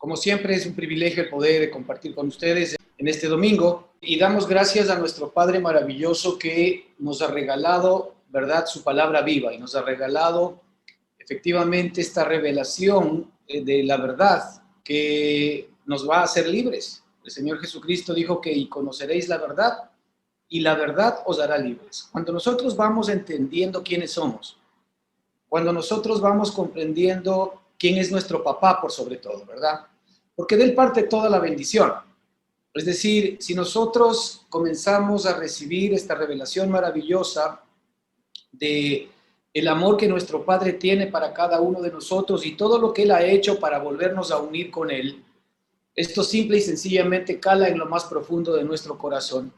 Como siempre es un privilegio el poder compartir con ustedes en este domingo y damos gracias a nuestro Padre maravilloso que nos ha regalado, ¿verdad?, su palabra viva y nos ha regalado efectivamente esta revelación de la verdad que nos va a hacer libres. El Señor Jesucristo dijo que y conoceréis la verdad y la verdad os hará libres. Cuando nosotros vamos entendiendo quiénes somos, cuando nosotros vamos comprendiendo quién es nuestro papá por sobre todo, ¿verdad? Porque de él parte toda la bendición. Es decir, si nosotros comenzamos a recibir esta revelación maravillosa de el amor que nuestro Padre tiene para cada uno de nosotros y todo lo que Él ha hecho para volvernos a unir con Él, esto simple y sencillamente cala en lo más profundo de nuestro corazón.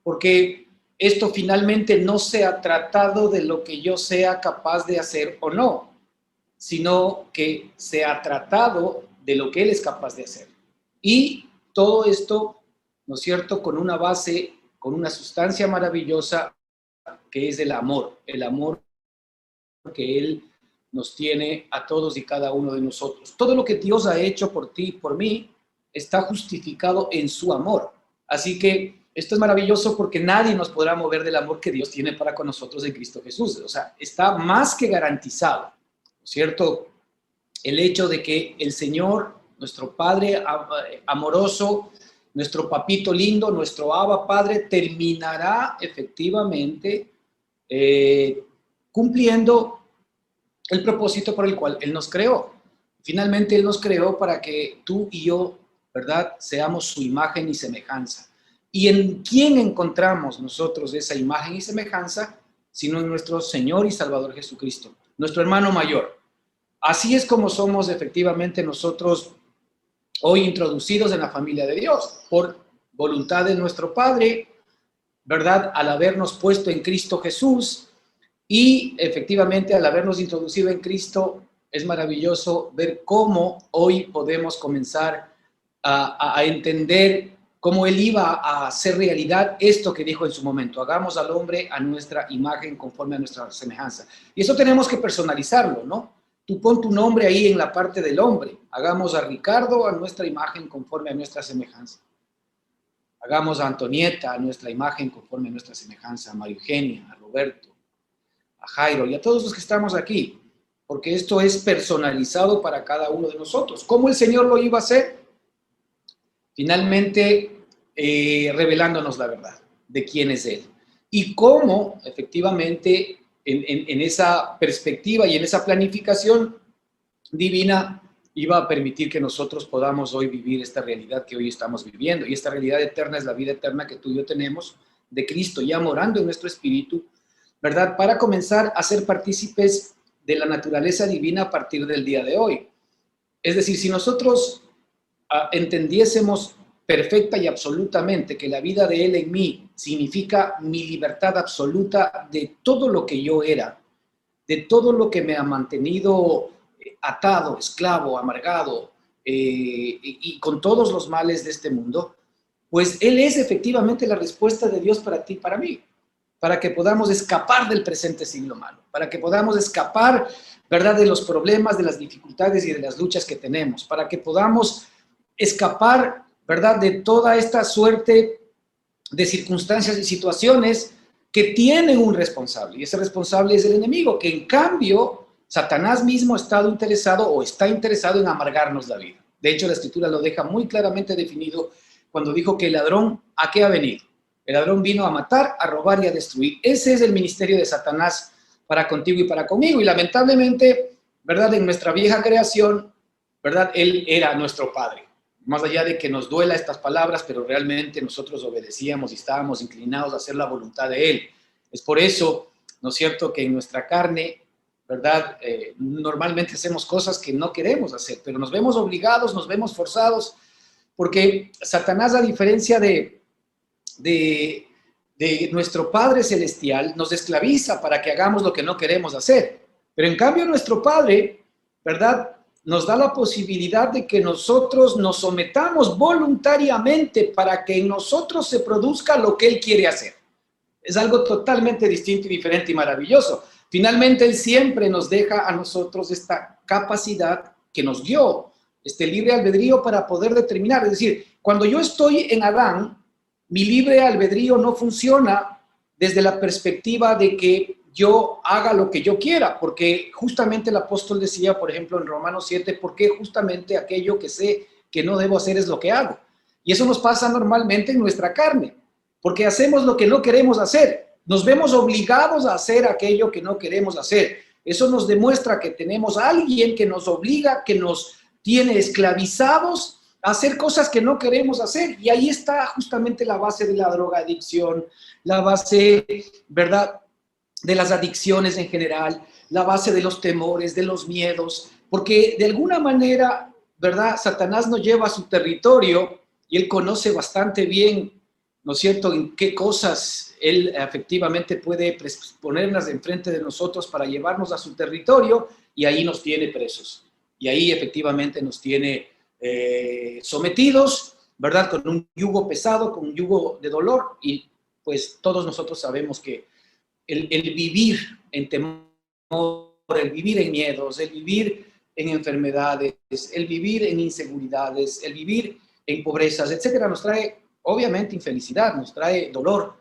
Porque esto finalmente no se ha tratado de lo que yo sea capaz de hacer o no, sino que se ha tratado de lo que Él es capaz de hacer. Y todo esto, ¿no es cierto?, con una base, con una sustancia maravillosa que es el amor que Él nos tiene a todos y cada uno de nosotros. Todo lo que Dios ha hecho por ti y por mí está justificado en su amor. Así que esto es maravilloso porque nadie nos podrá mover del amor que Dios tiene para con nosotros en Cristo Jesús. O sea, está más que garantizado, ¿no es cierto?, el hecho de que el Señor, nuestro Padre amoroso, nuestro papito lindo, nuestro Abba Padre, terminará efectivamente cumpliendo el propósito por el cual Él nos creó. Finalmente Él nos creó para que tú y yo, ¿verdad?, seamos su imagen y semejanza. ¿Y en quién encontramos nosotros esa imagen y semejanza? Sino en nuestro Señor y Salvador Jesucristo, nuestro hermano mayor. Así es como somos efectivamente nosotros hoy introducidos en la familia de Dios, por voluntad de nuestro Padre, ¿verdad?, al habernos puesto en Cristo Jesús. Y efectivamente, al habernos introducido en Cristo, es maravilloso ver cómo hoy podemos comenzar a entender cómo Él iba a hacer realidad esto que dijo en su momento: hagamos al hombre a nuestra imagen conforme a nuestra semejanza. Y eso tenemos que personalizarlo, ¿no? Tú pon tu nombre ahí en la parte del hombre. Hagamos a Ricardo a nuestra imagen conforme a nuestra semejanza. Hagamos a Antonieta a nuestra imagen conforme a nuestra semejanza, a María Eugenia, a Roberto, a Jairo y a todos los que estamos aquí, porque esto es personalizado para cada uno de nosotros. ¿Cómo el Señor lo iba a hacer? Finalmente, revelándonos la verdad de quién es Él. Y cómo, efectivamente, en esa perspectiva y en esa planificación divina, iba a permitir que nosotros podamos hoy vivir esta realidad que hoy estamos viviendo. Y esta realidad eterna es la vida eterna que tú y yo tenemos de Cristo, ya morando en nuestro espíritu, ¿verdad?, para comenzar a ser partícipes de la naturaleza divina a partir del día de hoy. Es decir, si nosotros entendiésemos perfecta y absolutamente que la vida de Él en mí significa mi libertad absoluta de todo lo que yo era, de todo lo que me ha mantenido atado, esclavo, amargado y con todos los males de este mundo, pues Él es efectivamente la respuesta de Dios para ti y para mí, para que podamos escapar del presente siglo malo, para que podamos escapar, ¿verdad?, de los problemas, de las dificultades y de las luchas que tenemos, para que podamos escapar, ¿verdad?, de toda esta suerte de circunstancias y situaciones que tienen un responsable, y ese responsable es el enemigo, que en cambio Satanás mismo ha estado interesado o está interesado en amargarnos la vida. De hecho, la Escritura lo deja muy claramente definido cuando dijo que el ladrón, ¿a qué ha venido? El ladrón vino a matar, a robar y a destruir. Ese es el ministerio de Satanás para contigo y para conmigo. Y lamentablemente, ¿verdad?, en nuestra vieja creación, ¿verdad?, Él era nuestro Padre. Más allá de que nos duela estas palabras, pero realmente nosotros obedecíamos y estábamos inclinados a hacer la voluntad de Él. Es por eso, ¿no es cierto?, que en nuestra carne, ¿verdad?, normalmente hacemos cosas que no queremos hacer, pero nos vemos obligados, nos vemos forzados, porque Satanás, a diferencia de nuestro Padre Celestial, nos esclaviza para que hagamos lo que no queremos hacer. Pero en cambio nuestro Padre, ¿verdad?, nos da la posibilidad de que nosotros nos sometamos voluntariamente para que en nosotros se produzca lo que Él quiere hacer. Es algo totalmente distinto y diferente y maravilloso. Finalmente, Él siempre nos deja a nosotros esta capacidad que nos dio libre albedrío para poder determinar. Es decir, cuando yo estoy en Adán, mi libre albedrío no funciona desde la perspectiva de que yo haga lo que yo quiera, porque justamente el apóstol decía, por ejemplo, en Romanos 7, porque justamente aquello que sé que no debo hacer es lo que hago. Y eso nos pasa normalmente en nuestra carne, porque hacemos lo que no queremos hacer. Nos vemos obligados a hacer aquello que no queremos hacer. Eso nos demuestra que tenemos a alguien que nos obliga, que nos tiene esclavizados a hacer cosas que no queremos hacer. Y ahí está justamente la base de la drogadicción, la base, ¿verdad?, de las adicciones en general, la base de los temores, de los miedos, porque de alguna manera, ¿verdad?, Satanás nos lleva a su territorio y él conoce bastante bien, ¿no es cierto?, en qué cosas él efectivamente puede ponerlas enfrente de nosotros para llevarnos a su territorio, y ahí nos tiene presos. Y ahí efectivamente nos tiene sometidos, ¿verdad?, con un yugo pesado, con un yugo de dolor, y pues todos nosotros sabemos que el vivir en temor, el vivir en miedos, el vivir en enfermedades, el vivir en inseguridades, el vivir en pobrezas, etcétera, nos trae obviamente infelicidad, nos trae dolor,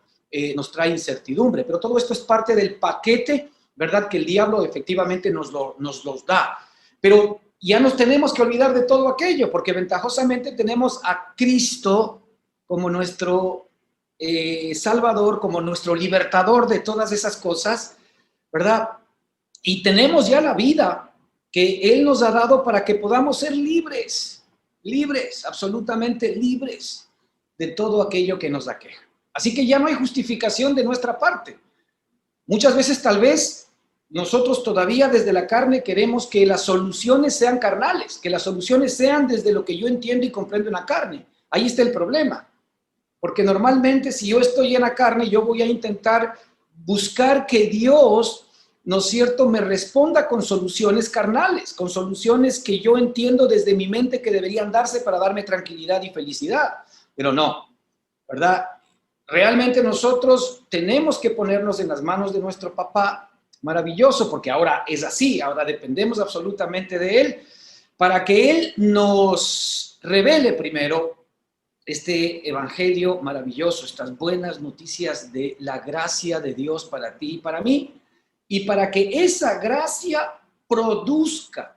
nos trae incertidumbre, pero todo esto es parte del paquete, ¿verdad?, que el diablo efectivamente nos los da. Pero ya nos tenemos que olvidar de todo aquello, porque ventajosamente tenemos a Cristo como nuestro Salvador, como nuestro libertador de todas esas cosas, ¿verdad? Y tenemos ya la vida que Él nos ha dado para que podamos ser libres, libres, absolutamente libres de todo aquello que nos aqueja. Así que ya no hay justificación de nuestra parte. Muchas veces tal vez nosotros todavía desde la carne queremos que las soluciones sean carnales, que las soluciones sean desde lo que yo entiendo y comprendo en la carne. Ahí está el problema. Porque normalmente si yo estoy en la carne, yo voy a intentar buscar que Dios, ¿no es cierto?, me responda con soluciones carnales, con soluciones que yo entiendo desde mi mente que deberían darse para darme tranquilidad y felicidad. Pero no, ¿verdad? Realmente nosotros tenemos que ponernos en las manos de nuestro papá maravilloso, porque ahora es así, ahora dependemos absolutamente de Él, para que Él nos revele primero este evangelio maravilloso, estas buenas noticias de la gracia de Dios para ti y para mí, y para que esa gracia produzca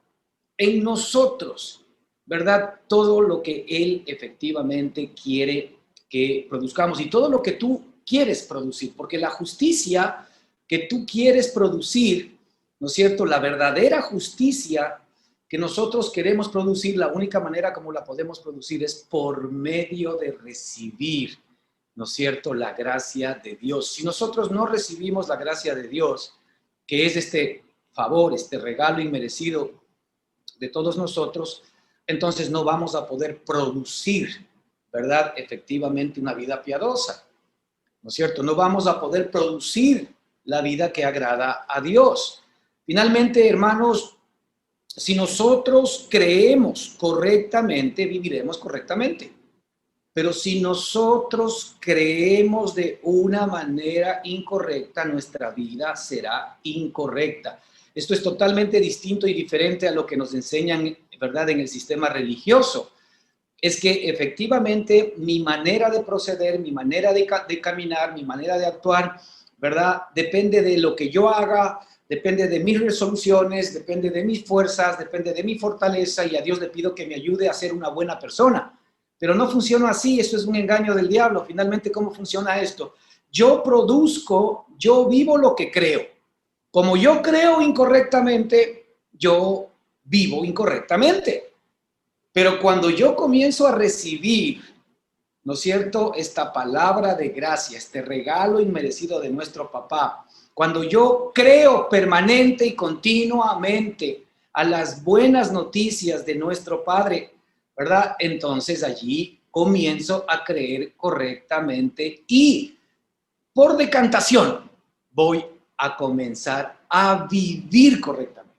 en nosotros, ¿verdad?, todo lo que Él efectivamente quiere que produzcamos y todo lo que tú quieres producir, porque la justicia que tú quieres producir, ¿no es cierto?, la verdadera justicia que nosotros queremos producir, la única manera como la podemos producir es por medio de recibir, ¿no es cierto?, la gracia de Dios. Si nosotros no recibimos la gracia de Dios, que es este favor, este regalo inmerecido de todos nosotros, entonces no vamos a poder producir, ¿verdad?, efectivamente una vida piadosa, ¿no es cierto? No vamos a poder producir la vida que agrada a Dios. Finalmente, hermanos, si nosotros creemos correctamente, viviremos correctamente. Pero si nosotros creemos de una manera incorrecta, nuestra vida será incorrecta. Esto es totalmente distinto y diferente a lo que nos enseñan, ¿verdad?, en el sistema religioso. Es que efectivamente mi manera de proceder, mi manera de caminar, mi manera de actuar, ¿verdad?, depende de lo que yo haga, depende de mis resoluciones, depende de mis fuerzas, depende de mi fortaleza, y a Dios le pido que me ayude a ser una buena persona. Pero no funciona así, eso es un engaño del diablo. Finalmente, ¿cómo funciona esto? Yo produzco, yo vivo lo que creo. Como yo creo incorrectamente, yo vivo incorrectamente. Pero cuando yo comienzo a recibir, ¿no es cierto?, esta palabra de gracia, este regalo inmerecido de nuestro papá, cuando yo creo permanente y continuamente a las buenas noticias de nuestro Padre, ¿verdad?, entonces allí comienzo a creer correctamente y por decantación voy a comenzar a vivir correctamente.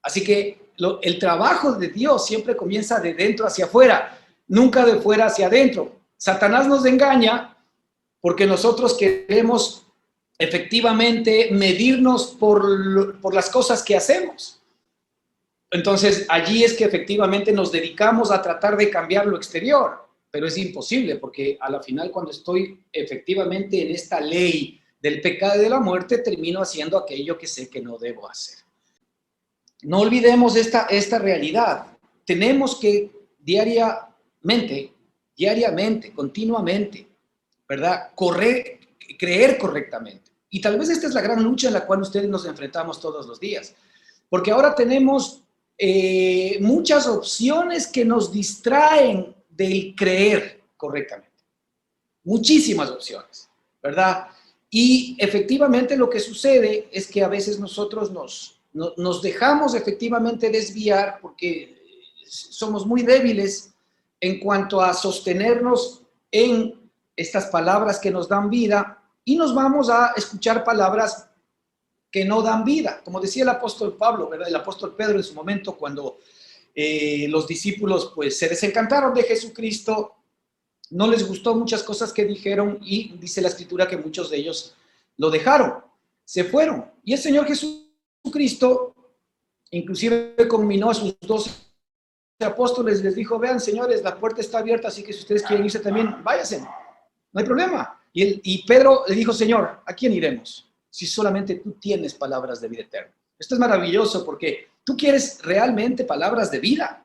Así que el trabajo de Dios siempre comienza de dentro hacia afuera, nunca de fuera hacia adentro. Satanás nos engaña porque nosotros queremos efectivamente medirnos por las cosas que hacemos. Entonces, allí es que efectivamente nos dedicamos a tratar de cambiar lo exterior, pero es imposible porque a la final cuando estoy efectivamente en esta ley del pecado y de la muerte, termino haciendo aquello que sé que no debo hacer. No olvidemos esta realidad. Tenemos que diariamente, continuamente, ¿verdad? Creer correctamente. Y tal vez esta es la gran lucha en la cual ustedes nos enfrentamos todos los días. Porque ahora tenemos muchas opciones que nos distraen del creer correctamente. Muchísimas opciones, ¿verdad? Y efectivamente lo que sucede es que a veces nosotros nos dejamos efectivamente desviar porque somos muy débiles en cuanto a sostenernos en estas palabras que nos dan vida y nos vamos a escuchar palabras que no dan vida. Como decía el apóstol Pablo, ¿verdad? El apóstol Pedro en su momento cuando los discípulos pues se desencantaron de Jesucristo, no les gustó muchas cosas que dijeron y dice la escritura que muchos de ellos lo dejaron, se fueron. Y el Señor Jesucristo inclusive combinó a sus 12 apóstoles, les dijo, vean señores, la puerta está abierta, así que si ustedes quieren irse también, váyanse, no hay problema. Y Pedro le dijo, Señor, ¿a quién iremos? Si solamente tú tienes palabras de vida eterna. Esto es maravilloso porque tú quieres realmente palabras de vida.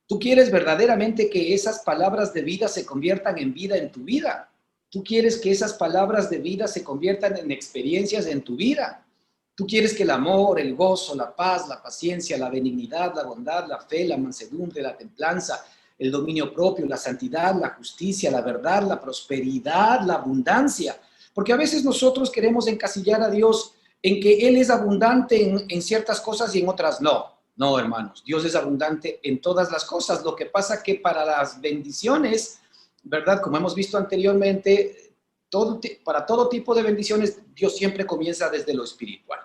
Tú quieres verdaderamente que esas palabras de vida se conviertan en vida en tu vida. Tú quieres que esas palabras de vida se conviertan en experiencias en tu vida. Tú quieres que el amor, el gozo, la paz, la paciencia, la benignidad, la bondad, la fe, la mansedumbre, la templanza, el dominio propio, la santidad, la justicia, la verdad, la prosperidad, la abundancia. Porque a veces nosotros queremos encasillar a Dios en que Él es abundante en ciertas cosas y en otras no. No, hermanos, Dios es abundante en todas las cosas. Lo que pasa que para las bendiciones, ¿verdad? Como hemos visto anteriormente, para todo tipo de bendiciones, Dios siempre comienza desde lo espiritual.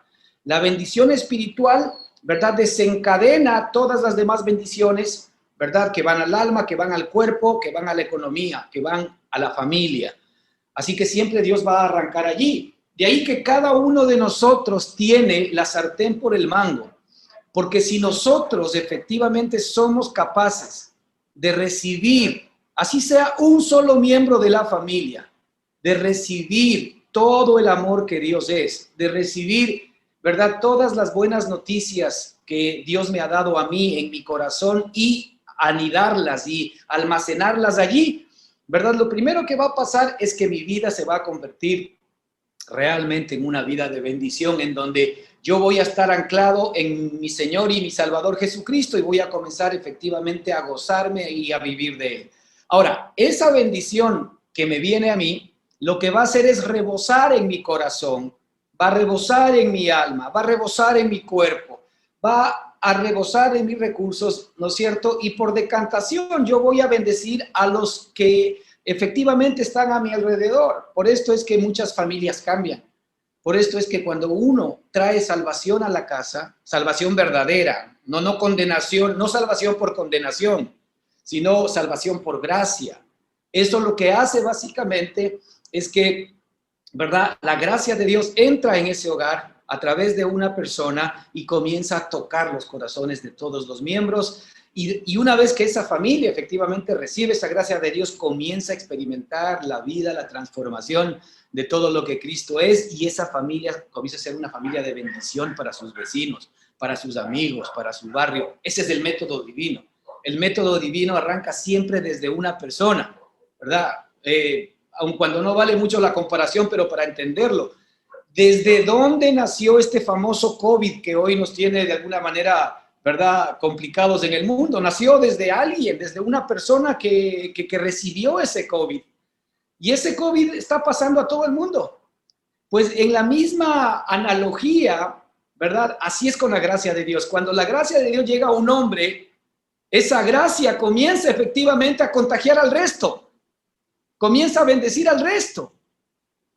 La bendición espiritual, ¿verdad? Desencadena todas las demás bendiciones, ¿verdad? Que van al alma, que van al cuerpo, que van a la economía, que van a la familia. Así que siempre Dios va a arrancar allí. De ahí que cada uno de nosotros tiene la sartén por el mango. Porque si nosotros efectivamente somos capaces de recibir, así sea un solo miembro de la familia, de recibir todo el amor que Dios es, de recibir, ¿verdad? Todas las buenas noticias que Dios me ha dado a mí en mi corazón y anidarlas y almacenarlas allí, ¿verdad? Lo primero que va a pasar es que mi vida se va a convertir realmente en una vida de bendición, en donde yo voy a estar anclado en mi Señor y mi Salvador Jesucristo y voy a comenzar efectivamente a gozarme y a vivir de Él. Ahora, esa bendición que me viene a mí, lo que va a hacer es rebosar en mi corazón, va a rebosar en mi alma, va a rebosar en mi cuerpo, va a rebosar en mis recursos, ¿no es cierto? Y por decantación yo voy a bendecir a los que efectivamente están a mi alrededor. Por esto es que muchas familias cambian. Por esto es que cuando uno trae salvación a la casa, salvación verdadera, no condenación, no salvación por condenación, sino salvación por gracia. Eso lo que hace básicamente es que, ¿verdad? La gracia de Dios entra en ese hogar a través de una persona y comienza a tocar los corazones de todos los miembros. Y una vez que esa familia efectivamente recibe esa gracia de Dios, comienza a experimentar la vida, la transformación de todo lo que Cristo es, y esa familia comienza a ser una familia de bendición para sus vecinos, para sus amigos, para su barrio. Ese es el método divino. El método divino arranca siempre desde una persona, ¿verdad? Aun cuando no vale mucho la comparación, pero para entenderlo, ¿desde dónde nació este famoso COVID que hoy nos tiene de alguna manera, ¿verdad?, complicados en el mundo? Nació desde alguien, desde una persona que recibió ese COVID. Y ese COVID está pasando a todo el mundo. Pues en la misma analogía, ¿verdad? Así es con la gracia de Dios. Cuando la gracia de Dios llega a un hombre, esa gracia comienza efectivamente a contagiar al resto, comienza a bendecir al resto,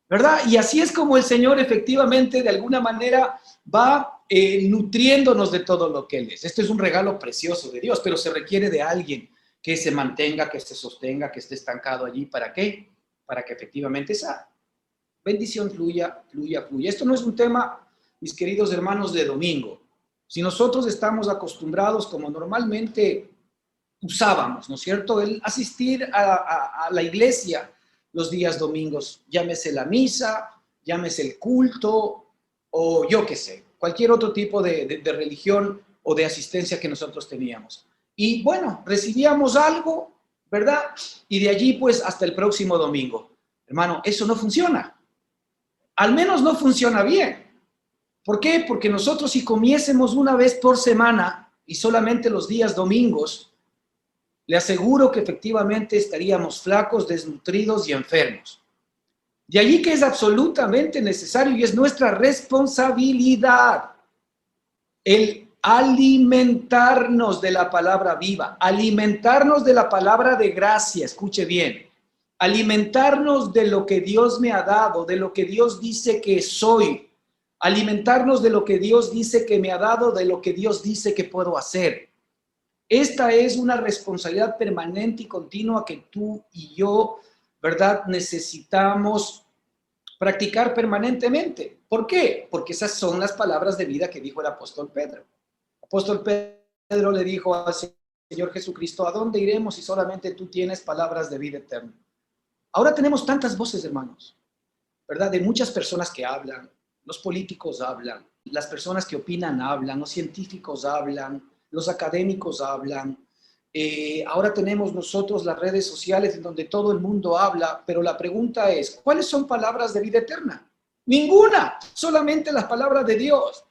¿verdad? Y así es como el Señor efectivamente de alguna manera va nutriéndonos de todo lo que Él es. Esto es un regalo precioso de Dios, pero se requiere de alguien que se mantenga, que se sostenga, que esté estancado allí. ¿Para qué? Para que efectivamente esa bendición fluya. Esto no es un tema, mis queridos hermanos, de domingo. Si nosotros estamos acostumbrados, como normalmente usábamos, ¿no es cierto?, el asistir a la iglesia los días domingos, llámese la misa, llámese el culto, o yo qué sé, cualquier otro tipo de religión o de asistencia que nosotros teníamos. Y bueno, recibíamos algo, ¿verdad? Y de allí pues hasta el próximo domingo. Hermano, eso no funciona. Al menos no funciona bien. ¿Por qué? Porque nosotros si comiésemos una vez por semana y solamente los días domingos, le aseguro que efectivamente estaríamos flacos, desnutridos y enfermos. De allí que es absolutamente necesario y es nuestra responsabilidad el alimentarnos de la palabra viva, alimentarnos de la palabra de gracia, escuche bien, alimentarnos de lo que Dios me ha dado, de lo que Dios dice que soy, alimentarnos de lo que Dios dice que me ha dado, de lo que Dios dice que puedo hacer. Esta es una responsabilidad permanente y continua que tú y yo, ¿verdad?, necesitamos practicar permanentemente. ¿Por qué? Porque esas son las palabras de vida que dijo el apóstol Pedro. El apóstol Pedro le dijo al Señor Jesucristo, ¿a dónde iremos si solamente tú tienes palabras de vida eterna? Ahora tenemos tantas voces, hermanos, ¿verdad? De muchas personas que hablan, los políticos hablan, las personas que opinan hablan, los científicos hablan, los académicos hablan. Ahora tenemos nosotros las redes sociales en donde todo el mundo habla, pero la pregunta es, ¿cuáles son palabras de vida eterna? Ninguna, solamente las palabras de Dios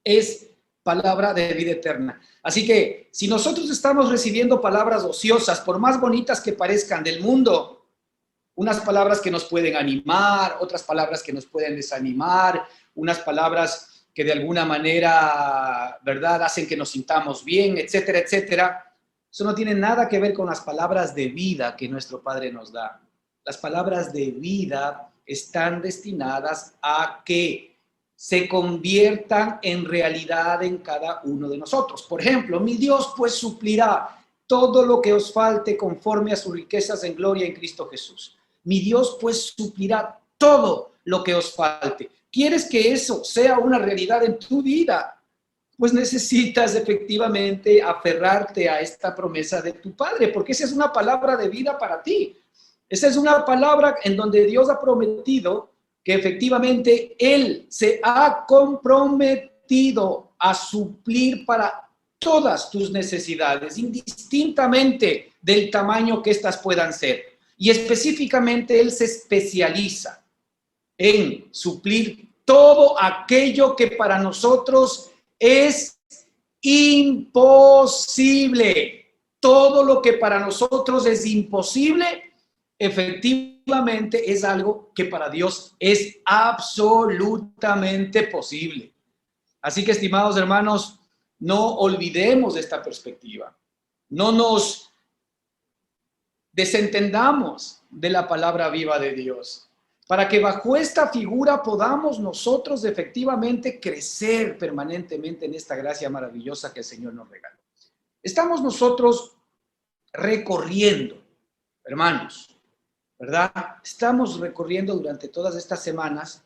es palabra de vida eterna. Así que si nosotros estamos recibiendo palabras ociosas, por más bonitas que parezcan del mundo, unas palabras que nos pueden animar, otras palabras que nos pueden desanimar, unas palabras que de alguna manera, ¿verdad?, hacen que nos sintamos bien, etcétera, etcétera. Eso no tiene nada que ver con las palabras de vida que nuestro Padre nos da. Las palabras de vida están destinadas a que se conviertan en realidad en cada uno de nosotros. Por ejemplo, mi Dios pues suplirá todo lo que os falte conforme a sus riquezas en gloria en Cristo Jesús. Mi Dios pues suplirá todo lo que os falte. ¿Quieres que eso sea una realidad en tu vida? Pues necesitas efectivamente aferrarte a esta promesa de tu Padre, porque esa es una palabra de vida para ti. Esa es una palabra en donde Dios ha prometido que efectivamente Él se ha comprometido a suplir para todas tus necesidades, indistintamente del tamaño que éstas puedan ser. Y específicamente Él se especializa en suplir todo aquello que para nosotros es imposible. Todo lo que para nosotros es imposible, efectivamente es algo que para Dios es absolutamente posible. Así que, estimados hermanos, no olvidemos esta perspectiva. No nos desentendamos de la palabra viva de Dios, para que bajo esta figura podamos nosotros efectivamente crecer permanentemente en esta gracia maravillosa que el Señor nos regaló. Estamos nosotros recorriendo, hermanos, ¿verdad? Estamos recorriendo durante todas estas semanas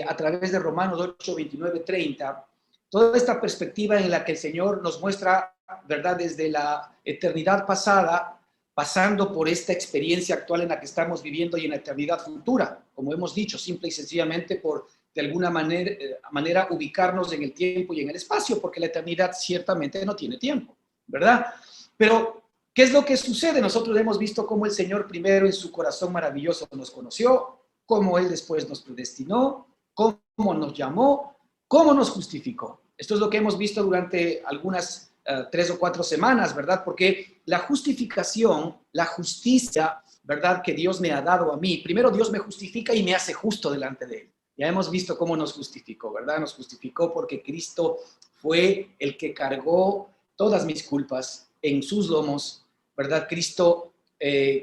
a través de Romanos 8, 29, 30, toda esta perspectiva en la que el Señor nos muestra, ¿verdad?, desde la eternidad pasada, pasando por esta experiencia actual en la que estamos viviendo y en la eternidad futura, como hemos dicho, simple y sencillamente por, de alguna manera ubicarnos en el tiempo y en el espacio, porque la eternidad ciertamente no tiene tiempo, ¿verdad? Pero, ¿qué es lo que sucede? Nosotros hemos visto cómo el Señor primero en su corazón maravilloso nos conoció, cómo Él después nos predestinó, cómo nos llamó, cómo nos justificó. Esto es lo que hemos visto durante algunas 3 o 4 semanas, ¿verdad? Porque la justificación, la justicia, ¿verdad?, que Dios me ha dado a mí, primero Dios me justifica y me hace justo delante de Él. Ya hemos visto cómo nos justificó, ¿verdad? Nos justificó porque Cristo fue el que cargó todas mis culpas en sus lomos, ¿verdad? Cristo,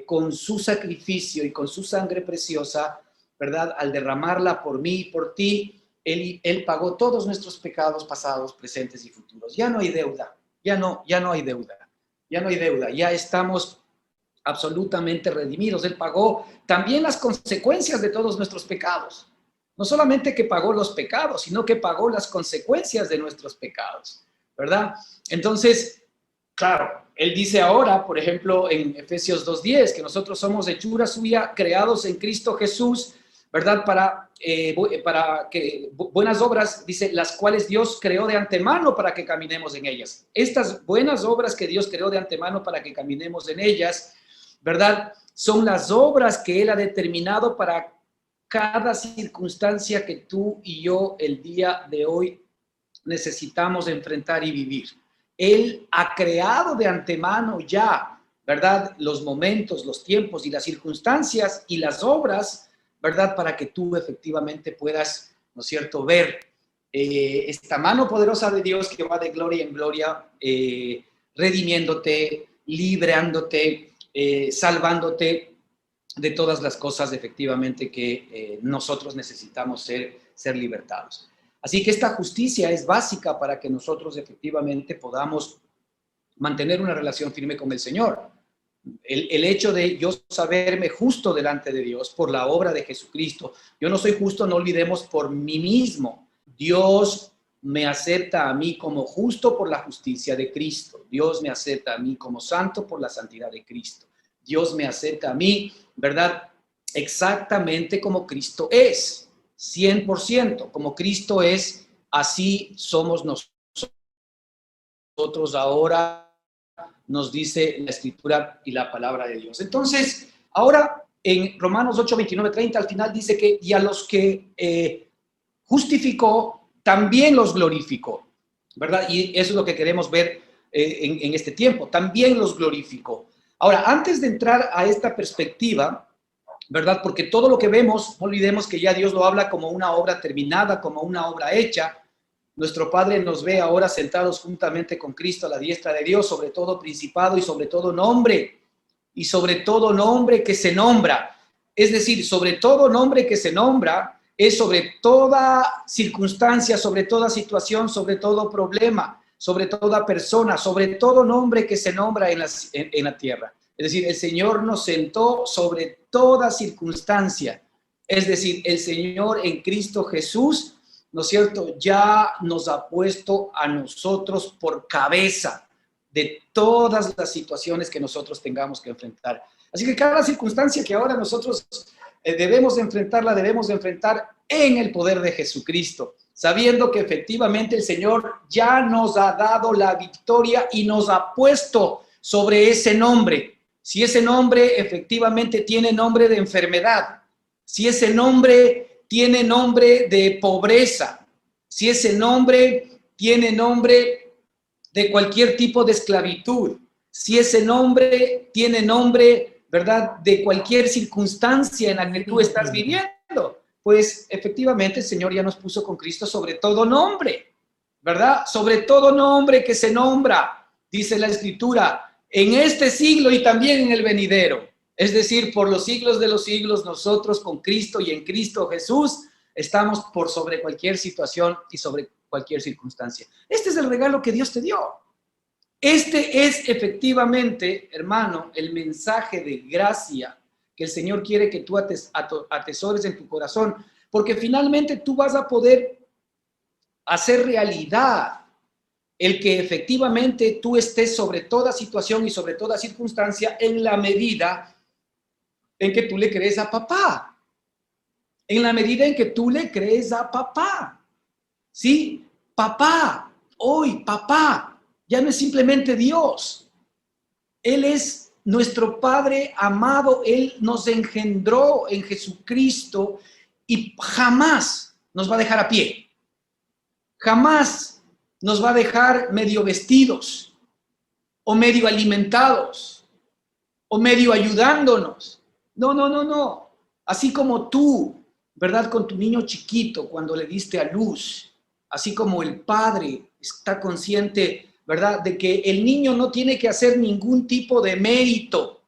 con su sacrificio y con su sangre preciosa, ¿verdad?, al derramarla por mí y por ti, él pagó todos nuestros pecados pasados, presentes y futuros. Ya no hay deuda, ya no hay deuda, ya no hay deuda, ya estamos absolutamente redimidos. Él pagó también las consecuencias de todos nuestros pecados. No solamente que pagó los pecados, sino que pagó las consecuencias de nuestros pecados, ¿verdad? Entonces, claro, él dice ahora, por ejemplo, en Efesios 2:10, que nosotros somos hechura suya, creados en Cristo Jesús, ¿verdad? Para que buenas obras, dice, las cuales Dios creó de antemano para que caminemos en ellas. Estas buenas obras que Dios creó de antemano para que caminemos en ellas, ¿verdad? Son las obras que Él ha determinado para cada circunstancia que tú y yo el día de hoy necesitamos enfrentar y vivir. Él ha creado de antemano ya, ¿verdad? Los momentos, los tiempos y las circunstancias y las obras, ¿verdad? Para que tú efectivamente puedas, ¿no es cierto?, ver esta mano poderosa de Dios que va de gloria en gloria, redimiéndote, librándote, salvándote de todas las cosas efectivamente que nosotros necesitamos ser libertados. Así que esta justicia es básica para que nosotros efectivamente podamos mantener una relación firme con el Señor. El hecho de yo saberme justo delante de Dios por la obra de Jesucristo. Yo no soy justo, no olvidemos, por mí mismo. Dios me acepta a mí como justo por la justicia de Cristo. Dios me acepta a mí como santo por la santidad de Cristo. Dios me acepta a mí, ¿verdad? Exactamente como Cristo es, 100%, como Cristo es, así somos nosotros ahora, nos dice la Escritura y la palabra de Dios. Entonces, ahora en Romanos 8, 29, 30, al final dice que y a los que justificó, también los glorificó, ¿verdad? Y eso es lo que queremos ver en este tiempo, también los glorificó. Ahora, antes de entrar a esta perspectiva, ¿verdad? Porque todo lo que vemos, no olvidemos que ya Dios lo habla como una obra terminada, como una obra hecha. Nuestro Padre nos ve ahora sentados juntamente con Cristo a la diestra de Dios, sobre todo principado y sobre todo nombre que se nombra. Es decir, sobre todo nombre que se nombra, es sobre toda circunstancia, sobre toda situación, sobre todo problema, sobre toda persona, sobre todo nombre que se nombra en la tierra. Es decir, el Señor nos sentó sobre toda circunstancia. Es decir, el Señor en Cristo Jesús, ¿no es cierto?, ya nos ha puesto a nosotros por cabeza de todas las situaciones que nosotros tengamos que enfrentar. Así que cada circunstancia que ahora nosotros debemos enfrentar en el poder de Jesucristo, sabiendo que efectivamente el Señor ya nos ha dado la victoria y nos ha puesto sobre ese nombre. Si ese nombre efectivamente tiene nombre de enfermedad, si ese nombre tiene nombre de pobreza, si ese nombre tiene nombre de cualquier tipo de esclavitud, si ese nombre tiene nombre, ¿verdad?, de cualquier circunstancia en la que tú estás viviendo, pues efectivamente el Señor ya nos puso con Cristo sobre todo nombre, ¿verdad? Sobre todo nombre que se nombra, dice la Escritura, en este siglo y también en el venidero. Es decir, por los siglos de los siglos, nosotros con Cristo y en Cristo Jesús estamos por sobre cualquier situación y sobre cualquier circunstancia. Este es el regalo que Dios te dio. Este es efectivamente, hermano, el mensaje de gracia que el Señor quiere que tú atesores en tu corazón, porque finalmente tú vas a poder hacer realidad el que efectivamente tú estés sobre toda situación y sobre toda circunstancia en la medida en que tú le crees a papá. En la medida en que tú le crees a papá. ¿Sí? Papá, hoy papá, ya no es simplemente Dios. Él es nuestro Padre amado. Él nos engendró en Jesucristo y jamás nos va a dejar a pie. Jamás nos va a dejar medio vestidos o medio alimentados o medio ayudándonos. No, no, no, no. Así como tú, ¿verdad? Con tu niño chiquito cuando le diste a luz, así como el padre está consciente, ¿verdad?, de que el niño no tiene que hacer ningún tipo de mérito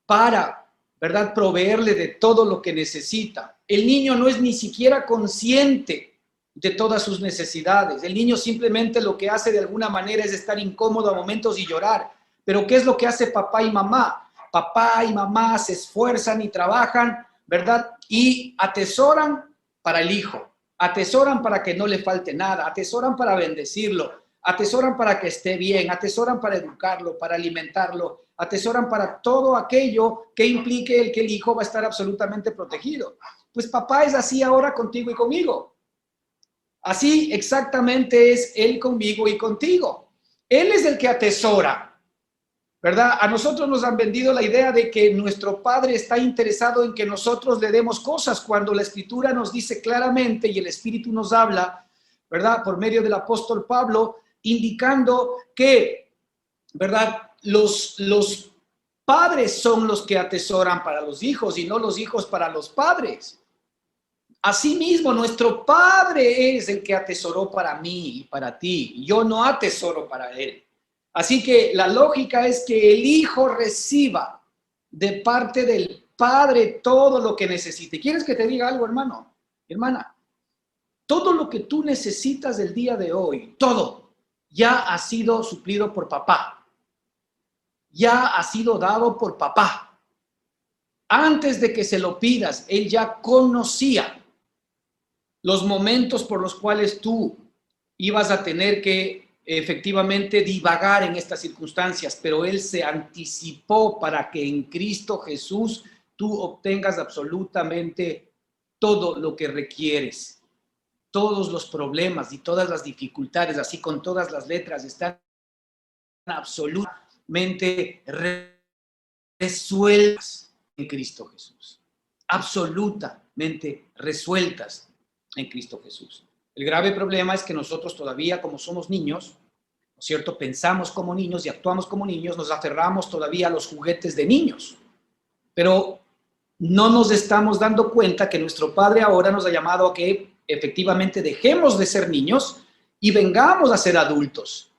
para, ¿verdad?, proveerle de todo lo que necesita. El niño no es ni siquiera consciente de todas sus necesidades. El niño simplemente lo que hace de alguna manera es estar incómodo a momentos y llorar. Pero ¿qué es lo que hace papá y mamá? Papá y mamá se esfuerzan y trabajan, ¿verdad? Y atesoran para el hijo, atesoran para que no le falte nada, atesoran para bendecirlo, atesoran para que esté bien, atesoran para educarlo, para alimentarlo, atesoran para todo aquello que implique el que el hijo va a estar absolutamente protegido. Pues papá es así ahora contigo y conmigo. Así exactamente es Él conmigo y contigo. Él es el que atesora, ¿verdad? A nosotros nos han vendido la idea de que nuestro Padre está interesado en que nosotros le demos cosas, cuando la Escritura nos dice claramente y el Espíritu nos habla, ¿verdad? Por medio del apóstol Pablo, indicando que, ¿verdad? Los padres son los que atesoran para los hijos y no los hijos para los padres. Asimismo, nuestro Padre es el que atesoró para mí y para ti. Yo no atesoro para Él. Así que la lógica es que el Hijo reciba de parte del Padre todo lo que necesite. ¿Quieres que te diga algo, hermano? Hermana, todo lo que tú necesitas del día de hoy, todo, ya ha sido suplido por papá. Ya ha sido dado por papá. Antes de que se lo pidas, Él ya conocía los momentos por los cuales tú ibas a tener que efectivamente divagar en estas circunstancias, pero Él se anticipó para que en Cristo Jesús tú obtengas absolutamente todo lo que requieres. Todos los problemas y todas las dificultades, así con todas las letras, están absolutamente resueltas en Cristo Jesús. Absolutamente resueltas en Cristo Jesús. El grave problema es que nosotros todavía, como somos niños, ¿no es cierto?, pensamos como niños y actuamos como niños, nos aferramos todavía a los juguetes de niños, pero no nos estamos dando cuenta que nuestro Padre ahora nos ha llamado a que efectivamente dejemos de ser niños y vengamos a ser adultos,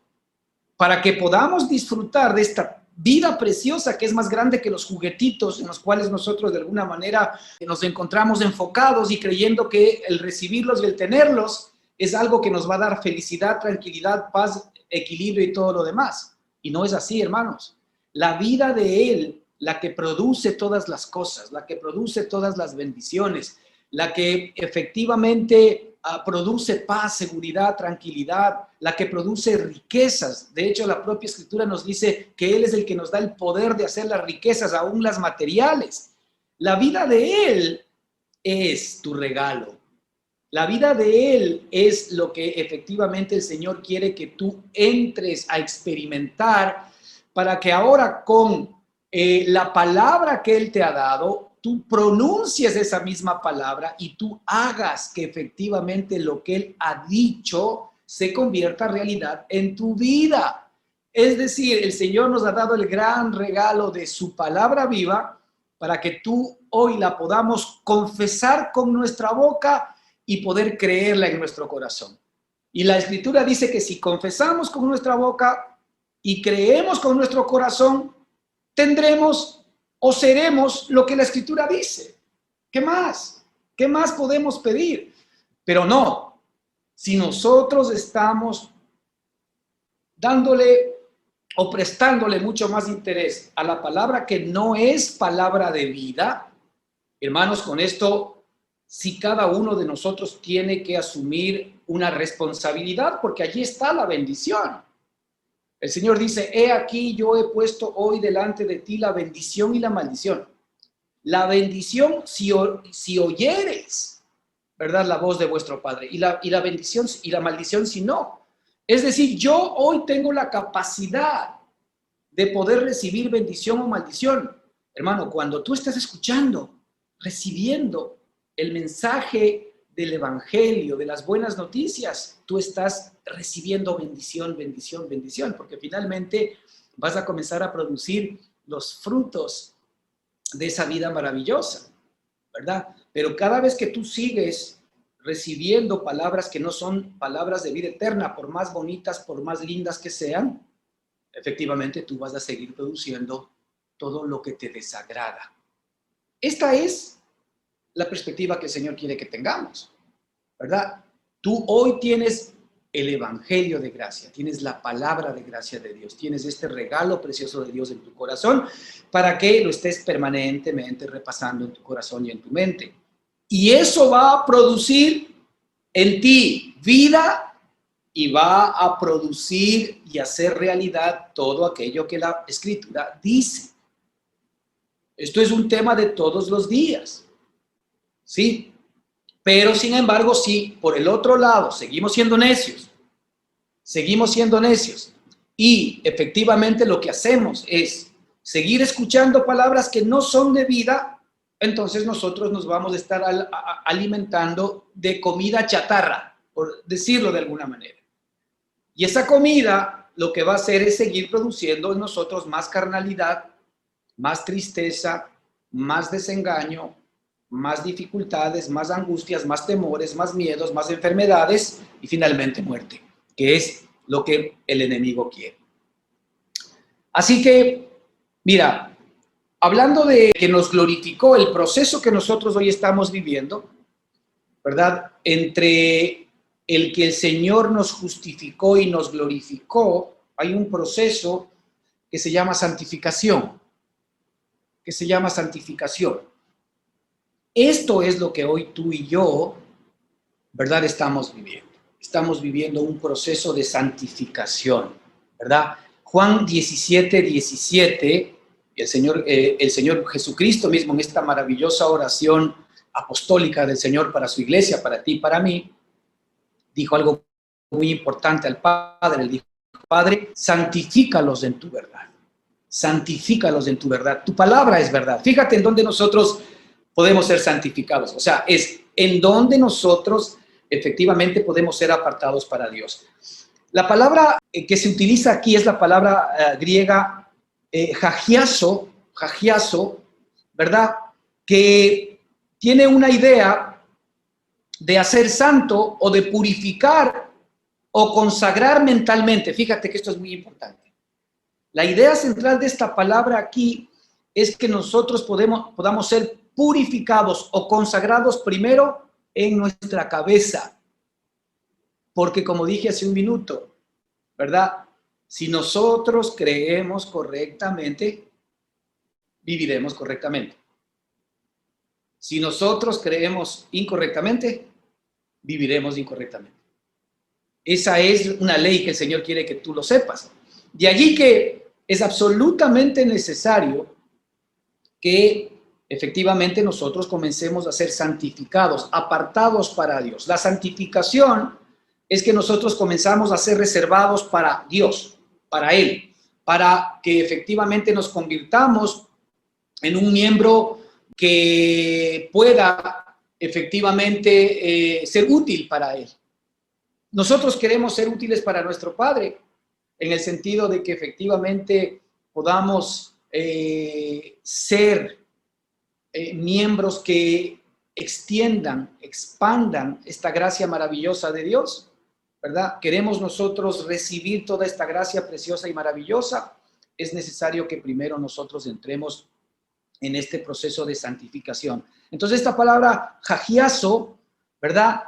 para que podamos disfrutar de esta vida preciosa que es más grande que los juguetitos en los cuales nosotros de alguna manera nos encontramos enfocados y creyendo que el recibirlos y el tenerlos es algo que nos va a dar felicidad, tranquilidad, paz, equilibrio y todo lo demás. Y no es así, hermanos. La vida de Él, la que produce todas las cosas, la que produce todas las bendiciones, la que efectivamente produce paz, seguridad, tranquilidad, la que produce riquezas. De hecho, la propia Escritura nos dice que Él es el que nos da el poder de hacer las riquezas, aún las materiales. La vida de Él es tu regalo. La vida de Él es lo que efectivamente el Señor quiere que tú entres a experimentar para que ahora con la palabra que Él te ha dado, tú pronuncies esa misma palabra y tú hagas que efectivamente lo que Él ha dicho se convierta en realidad en tu vida. Es decir, el Señor nos ha dado el gran regalo de su palabra viva para que tú hoy la podamos confesar con nuestra boca y poder creerla en nuestro corazón. Y la Escritura dice que si confesamos con nuestra boca y creemos con nuestro corazón, tendremos o seremos lo que la Escritura dice. ¿Qué más? ¿Qué más podemos pedir? Pero no, si nosotros estamos dándole o prestándole mucho más interés a la palabra que no es palabra de vida, hermanos, con esto, si cada uno de nosotros tiene que asumir una responsabilidad, porque allí está la bendición. El Señor dice, he aquí yo he puesto hoy delante de ti la bendición y la maldición. La bendición si oyeres, ¿verdad?, la voz de vuestro Padre. Y la bendición y la maldición si no. Es decir, yo hoy tengo la capacidad de poder recibir bendición o maldición. Hermano, cuando tú estás escuchando, recibiendo el mensaje del Evangelio, de las buenas noticias, tú estás recibiendo bendición, bendición, bendición, porque finalmente vas a comenzar a producir los frutos de esa vida maravillosa, ¿verdad? Pero cada vez que tú sigues recibiendo palabras que no son palabras de vida eterna, por más bonitas, por más lindas que sean, efectivamente tú vas a seguir produciendo todo lo que te desagrada. Esta es la perspectiva que el Señor quiere que tengamos, ¿verdad? Tú hoy tienes el Evangelio de gracia, tienes la palabra de gracia de Dios, tienes este regalo precioso de Dios en tu corazón para que lo estés permanentemente repasando en tu corazón y en tu mente. Y eso va a producir en ti vida y va a producir y hacer realidad todo aquello que la Escritura dice. Esto es un tema de todos los días, ¿sí? Pero, sin embargo, si por el otro lado seguimos siendo necios y efectivamente lo que hacemos es seguir escuchando palabras que no son de vida, entonces nosotros nos vamos a estar alimentando de comida chatarra, por decirlo de alguna manera. Y esa comida lo que va a hacer es seguir produciendo en nosotros más carnalidad, más tristeza, más desengaño, más dificultades, más angustias, más temores, más miedos, más enfermedades y finalmente muerte, que es lo que el enemigo quiere. Así que, mira, hablando de que nos glorificó el proceso que nosotros hoy estamos viviendo, ¿verdad? Entre el que el Señor nos justificó y nos glorificó, hay un proceso que se llama santificación, Esto es lo que hoy tú y yo, ¿verdad? Estamos viviendo. Estamos viviendo un proceso de santificación, ¿verdad? Juan 17:17, el Señor Jesucristo mismo en esta maravillosa oración apostólica del Señor para su iglesia, para ti y para mí, dijo algo muy importante al Padre. Él dijo: Padre, santifícalos en tu verdad. Santifícalos en tu verdad. Tu palabra es verdad. Fíjate en dónde nosotros podemos ser santificados. O sea, es en donde nosotros efectivamente podemos ser apartados para Dios. La palabra que se utiliza aquí es la palabra griega hagiazo, ¿verdad? Que tiene una idea de hacer santo o de purificar o consagrar mentalmente. Fíjate que esto es muy importante. La idea central de esta palabra aquí es que nosotros podamos ser purificados o consagrados primero en nuestra cabeza. Porque, como dije hace un minuto, ¿verdad? Si nosotros creemos correctamente, viviremos correctamente. Si nosotros creemos incorrectamente, viviremos incorrectamente. Esa es una ley que el Señor quiere que tú lo sepas. De allí que es absolutamente necesario que efectivamente nosotros comencemos a ser santificados, apartados para Dios. La santificación es que nosotros comenzamos a ser reservados para Dios, para Él, para que efectivamente nos convirtamos en un miembro que pueda efectivamente ser útil para Él. Nosotros queremos ser útiles para nuestro Padre, en el sentido de que efectivamente podamos ser miembros que extiendan, expandan esta gracia maravillosa de Dios, ¿verdad? Queremos nosotros recibir toda esta gracia preciosa y maravillosa. Es necesario que primero nosotros entremos en este proceso de santificación. Entonces, esta palabra hagiazo, ¿verdad?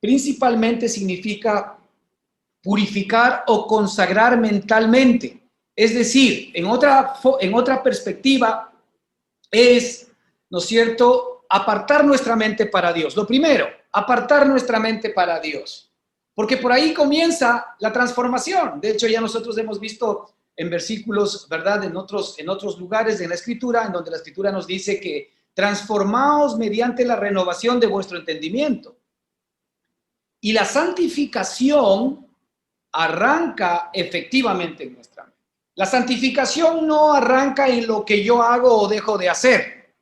Principalmente significa purificar o consagrar mentalmente. Es decir, en otra perspectiva, es, ¿no es cierto?, apartar nuestra mente para Dios. Lo primero, apartar nuestra mente para Dios. Porque por ahí comienza la transformación. De hecho, ya nosotros hemos visto en versículos, ¿verdad?, en otros lugares de la Escritura, en donde la Escritura nos dice que transformaos mediante la renovación de vuestro entendimiento. Y la santificación arranca efectivamente en nuestra mente. La santificación no arranca en lo que yo hago o dejo de hacer.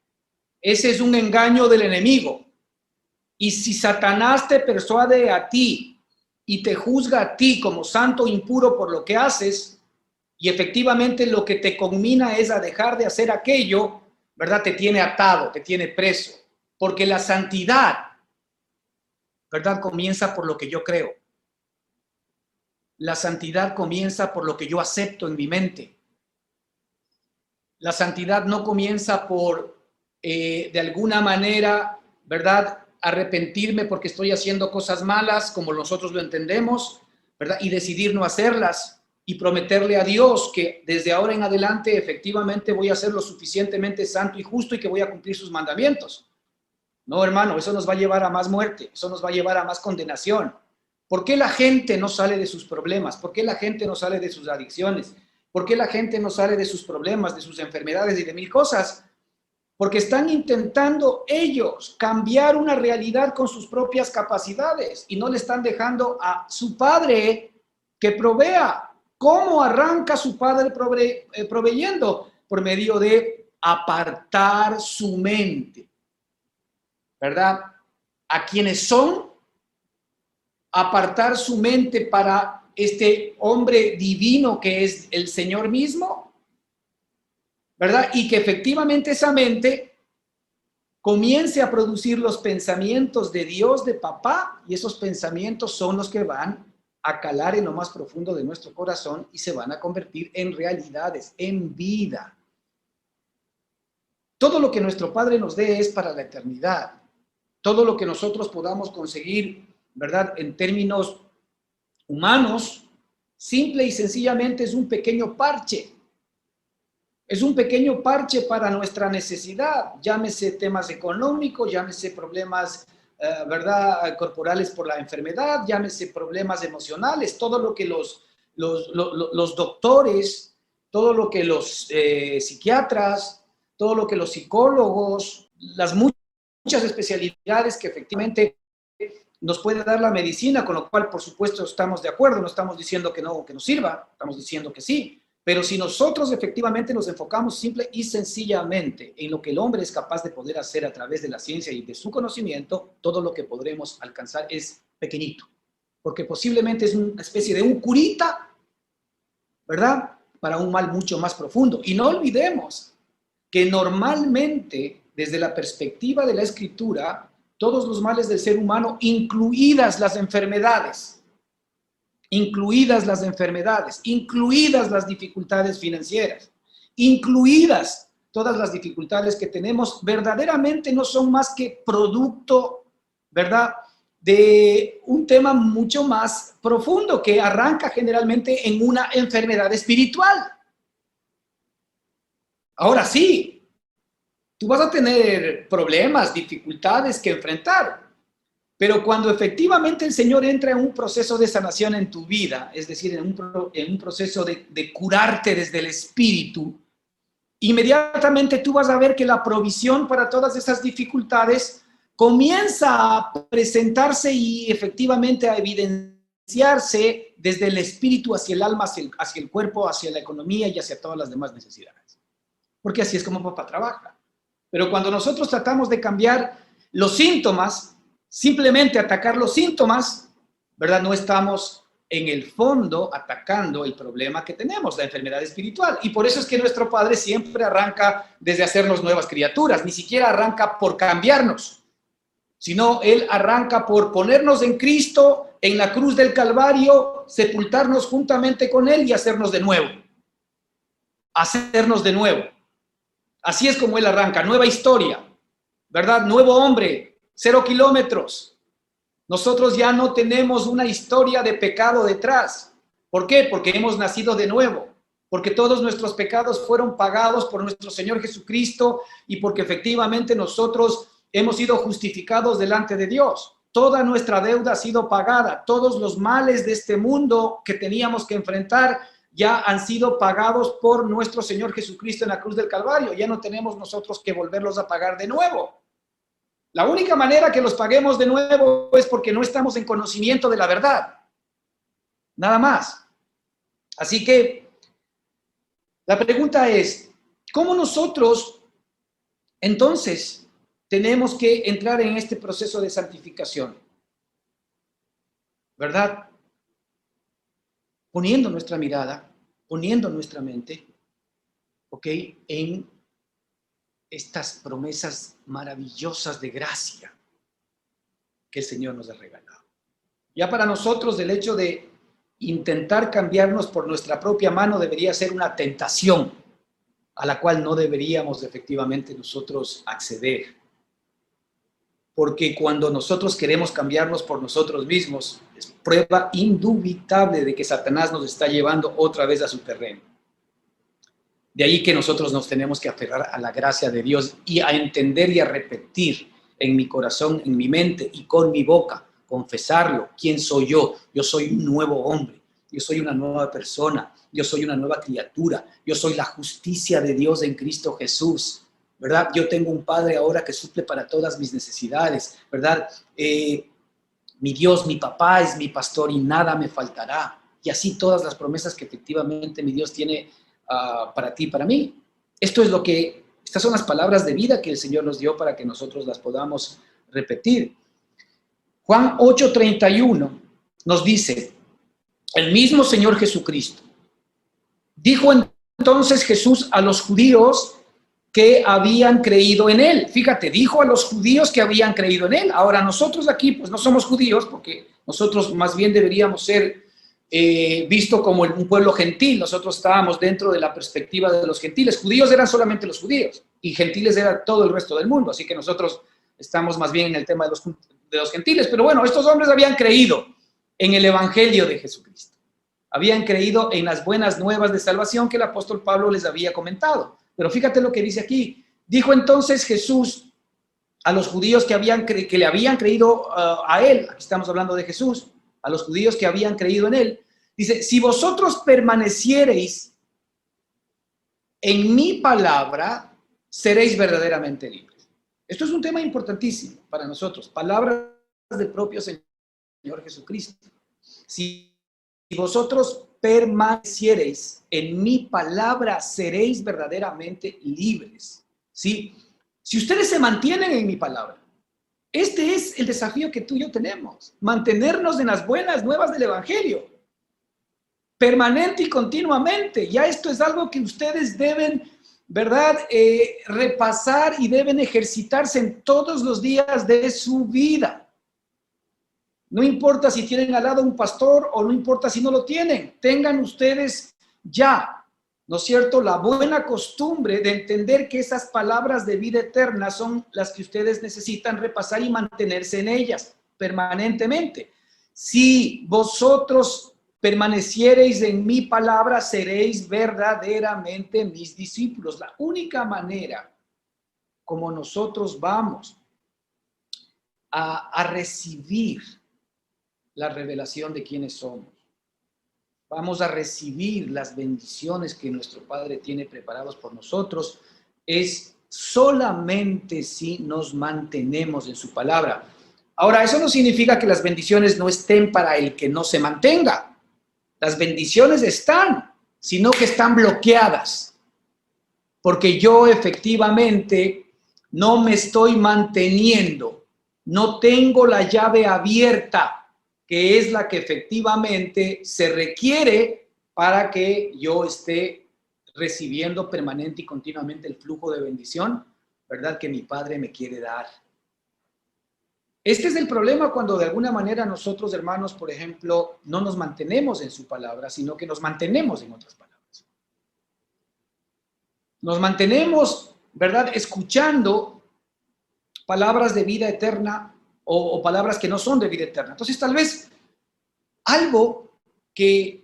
Ese es un engaño del enemigo. Y si Satanás te persuade a ti y te juzga a ti como santo impuro por lo que haces, y efectivamente lo que te conmina es a dejar de hacer aquello, ¿verdad? Te tiene atado, te tiene preso. Porque la santidad, ¿verdad?, comienza por lo que yo creo. La santidad comienza por lo que yo acepto en mi mente. La santidad no comienza por, de alguna manera, ¿verdad?, arrepentirme porque estoy haciendo cosas malas, como nosotros lo entendemos, ¿verdad?, y decidir no hacerlas. y prometerle a Dios que desde ahora en adelante efectivamente voy a ser lo suficientemente santo y justo y que voy a cumplir sus mandamientos. No, hermano, eso nos va a llevar a más muerte, eso nos va a llevar a más condenación. ¿Por qué la gente no sale de sus problemas? ¿Por qué la gente no sale de sus adicciones? ¿Por qué la gente no sale de sus problemas, de sus enfermedades y de mil cosas? Porque están intentando ellos cambiar una realidad con sus propias capacidades y no le están dejando a su padre que provea. ¿Cómo arranca su padre proveyendo? Por medio de apartar su mente, ¿verdad? ¿A quienes son? Apartar su mente para este hombre divino que es el Señor mismo, ¿verdad? Y que efectivamente esa mente comience a producir los pensamientos de Dios, de papá, y esos pensamientos son los que van a calar en lo más profundo de nuestro corazón y se van a convertir en realidades, en vida. Todo lo que nuestro Padre nos dé es para la eternidad. Todo lo que nosotros podamos conseguir, ¿verdad? En términos humanos, simple y sencillamente es un pequeño parche. Es un pequeño parche para nuestra necesidad, llámese temas económicos, llámese problemas, ¿verdad?, corporales por la enfermedad, llámese problemas emocionales, todo lo que los doctores, todo lo que los psiquiatras, todo lo que los psicólogos, las muchas especialidades que efectivamente nos puede dar la medicina, con lo cual, por supuesto, estamos de acuerdo, no estamos diciendo que no, que nos sirva, estamos diciendo que sí. Pero si nosotros efectivamente nos enfocamos simple y sencillamente en lo que el hombre es capaz de poder hacer a través de la ciencia y de su conocimiento, todo lo que podremos alcanzar es pequeñito. Porque posiblemente es una especie de un curita, ¿verdad?, para un mal mucho más profundo. Y no olvidemos que normalmente, desde la perspectiva de la Escritura, todos los males del ser humano, incluidas las enfermedades, incluidas las dificultades financieras, incluidas todas las dificultades que tenemos, verdaderamente no son más que producto, ¿verdad?, de un tema mucho más profundo que arranca generalmente en una enfermedad espiritual. Ahora sí, tú vas a tener problemas, dificultades que enfrentar. Pero cuando efectivamente el Señor entra en un proceso de sanación en tu vida, es decir, en un proceso de curarte desde el espíritu, inmediatamente tú vas a ver que la provisión para todas esas dificultades comienza a presentarse y efectivamente a evidenciarse desde el espíritu hacia el alma, hacia el cuerpo, hacia la economía y hacia todas las demás necesidades. Porque así es como papá trabaja. Pero cuando nosotros tratamos de cambiar los síntomas, simplemente atacar los síntomas, ¿verdad?, no estamos en el fondo atacando el problema que tenemos, la enfermedad espiritual. Y por eso es que nuestro Padre siempre arranca desde hacernos nuevas criaturas, ni siquiera arranca por cambiarnos, sino Él arranca por ponernos en Cristo, en la cruz del Calvario, sepultarnos juntamente con Él y hacernos de nuevo. Hacernos de nuevo. Así es como Él arranca, nueva historia, ¿verdad? Nuevo hombre. 0 kilómetros. Nosotros ya no tenemos una historia de pecado detrás. ¿Por qué? Porque hemos nacido de nuevo. Porque todos nuestros pecados fueron pagados por nuestro Señor Jesucristo y porque efectivamente nosotros hemos sido justificados delante de Dios. Toda nuestra deuda ha sido pagada. Todos los males de este mundo que teníamos que enfrentar ya han sido pagados por nuestro Señor Jesucristo en la cruz del Calvario. Ya no tenemos nosotros que volverlos a pagar de nuevo. La única manera que los paguemos de nuevo es porque no estamos en conocimiento de la verdad. Nada más. Así que la pregunta es, ¿cómo nosotros entonces tenemos que entrar en este proceso de santificación? ¿Verdad? Poniendo nuestra mirada, poniendo nuestra mente, ¿ok?, en estas promesas maravillosas de gracia que el Señor nos ha regalado. Ya para nosotros el hecho de intentar cambiarnos por nuestra propia mano debería ser una tentación a la cual no deberíamos efectivamente nosotros acceder. porque cuando nosotros queremos cambiarnos por nosotros mismos, es prueba indubitable de que Satanás nos está llevando otra vez a su terreno. De ahí que nosotros nos tenemos que aferrar a la gracia de Dios y a entender y a repetir en mi corazón, en mi mente y con mi boca, confesarlo. ¿Quién soy yo? Yo soy un nuevo hombre, yo soy una nueva persona, yo soy una nueva criatura, yo soy la justicia de Dios en Cristo Jesús, ¿verdad? Yo tengo un Padre ahora que suple para todas mis necesidades, ¿verdad? Mi Dios, mi papá es mi pastor y nada me faltará. Y así todas las promesas que efectivamente mi Dios tiene para ti y para mí. Estas son las palabras de vida que el Señor nos dio para que nosotros las podamos repetir. Juan 8:31 nos dice, el mismo Señor Jesucristo dijo entonces Jesús a los judíos que habían creído en él. Fíjate, dijo a los judíos que habían creído en él. Ahora nosotros aquí pues no somos judíos porque nosotros más bien deberíamos ser visto como un pueblo gentil. Nosotros estábamos dentro de la perspectiva de los gentiles. Judíos eran solamente los judíos y gentiles era todo el resto del mundo. Así que nosotros estamos más bien en el tema de los gentiles. Pero bueno, estos hombres habían creído en el evangelio de Jesucristo. Habían creído en las buenas nuevas de salvación que el apóstol Pablo les había comentado. Pero fíjate lo que dice aquí. Dijo entonces Jesús a los judíos que le habían creído a él, aquí estamos hablando de Jesús, a los judíos que habían creído en él, dice, si vosotros permaneciereis en mi palabra, seréis verdaderamente libres. Esto es un tema importantísimo para nosotros, palabras del propio Señor Jesucristo. Si vosotros permaneciereis en mi palabra, seréis verdaderamente libres. ¿Sí? Si ustedes se mantienen en mi palabra, este es el desafío que tú y yo tenemos, mantenernos en las buenas nuevas del evangelio, permanente y continuamente. Ya esto es algo que ustedes deben, ¿verdad?, repasar y deben ejercitarse en todos los días de su vida. No importa si tienen al lado un pastor o no importa si no lo tienen, tengan ustedes ya, ¿no es cierto?, la buena costumbre de entender que esas palabras de vida eterna son las que ustedes necesitan repasar y mantenerse en ellas permanentemente. Si vosotros permaneciereis en mi palabra, seréis verdaderamente mis discípulos. La única manera como nosotros vamos a recibir la revelación de quiénes somos, vamos a recibir las bendiciones que nuestro Padre tiene preparados por nosotros, es solamente si nos mantenemos en su palabra. Ahora, eso no significa que las bendiciones no estén para el que no se mantenga. Las bendiciones están, sino que están bloqueadas. Porque yo efectivamente no me estoy manteniendo, no tengo la llave abierta, que es la que efectivamente se requiere para que yo esté recibiendo permanente y continuamente el flujo de bendición, ¿verdad?, que mi Padre me quiere dar. Este es el problema cuando de alguna manera nosotros, hermanos, por ejemplo, no nos mantenemos en su palabra, sino que nos mantenemos en otras palabras. Nos mantenemos, ¿verdad?, escuchando palabras de vida eterna o palabras que no son de vida eterna. Entonces, tal vez algo que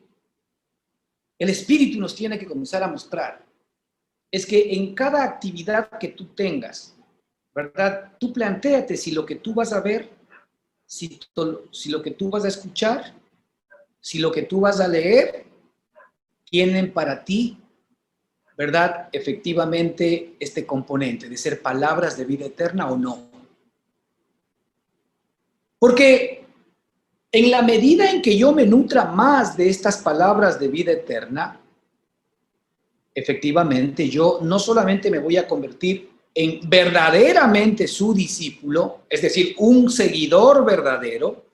el Espíritu nos tiene que comenzar a mostrar es que en cada actividad que tú tengas, ¿verdad?, tú plantéate si lo que tú vas a ver, si lo que tú vas a escuchar, si lo que tú vas a leer, tienen para ti, ¿verdad?, efectivamente este componente de ser palabras de vida eterna o no. Porque en la medida en que yo me nutra más de estas palabras de vida eterna, efectivamente yo no solamente me voy a convertir en verdaderamente su discípulo, es decir, un seguidor verdadero,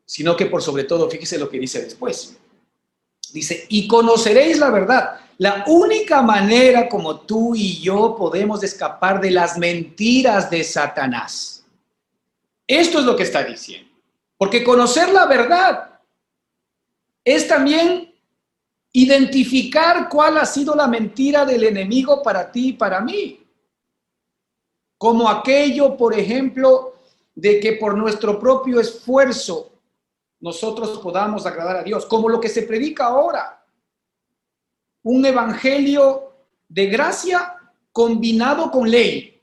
sino que por sobre todo, fíjese lo que dice después. Dice, y conoceréis la verdad. La única manera como tú y yo podemos escapar de las mentiras de Satanás. Esto es lo que está diciendo. Porque conocer la verdad es también identificar cuál ha sido la mentira del enemigo para ti y para mí. como aquello, por ejemplo, de que por nuestro propio esfuerzo nosotros podamos agradar a Dios, como lo que se predica ahora, un evangelio de gracia combinado con ley,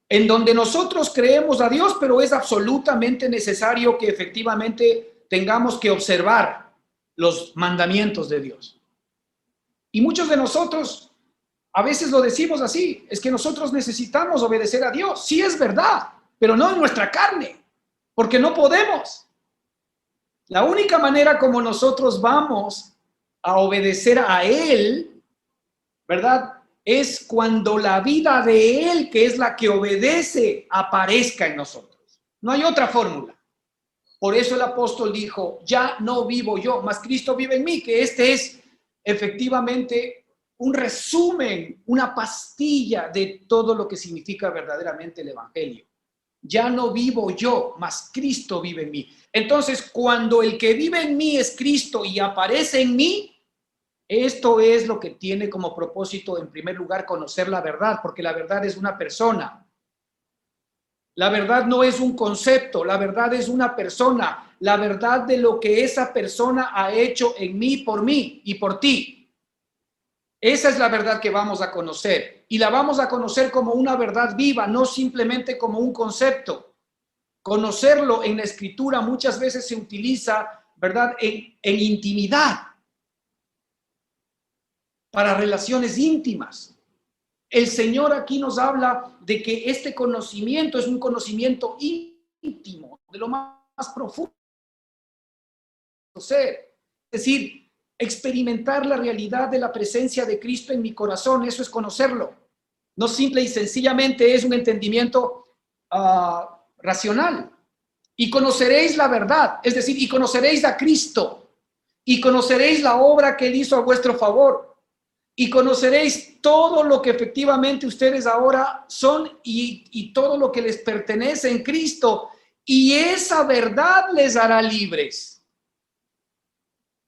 en donde nosotros creemos a Dios, pero es absolutamente necesario que efectivamente tengamos que observar los mandamientos de Dios. Y muchos de nosotros a veces lo decimos así, es que nosotros necesitamos obedecer a Dios. Sí es verdad, pero no en nuestra carne, porque no podemos. La única manera como nosotros vamos a obedecer a Él, ¿verdad? Es cuando la vida de Él, que es la que obedece, aparezca en nosotros. No hay otra fórmula. Por eso el apóstol dijo, ya no vivo yo, mas Cristo vive en mí, que este es efectivamente un resumen, una pastilla de todo lo que significa verdaderamente el evangelio. Ya no vivo yo, mas Cristo vive en mí. Entonces, cuando el que vive en mí es Cristo y aparece en mí, esto es lo que tiene como propósito, en primer lugar, conocer la verdad, porque la verdad es una persona. La verdad no es un concepto, la verdad es una persona, la verdad de lo que esa persona ha hecho en mí y por ti. Esa es la verdad que vamos a conocer y la vamos a conocer como una verdad viva, no simplemente como un concepto. Conocerlo en la escritura muchas veces se utiliza, ¿verdad?, en intimidad, para relaciones íntimas. El Señor aquí nos habla de que este conocimiento es un conocimiento íntimo, de lo más profundo ser. Es decir, experimentar la realidad de la presencia de Cristo en mi corazón, eso es conocerlo. No simple y sencillamente es un entendimiento racional. Y conoceréis la verdad, es decir, y conoceréis a Cristo, y conoceréis la obra que Él hizo a vuestro favor, y conoceréis todo lo que efectivamente ustedes ahora son y todo lo que les pertenece en Cristo, y esa verdad les hará libres.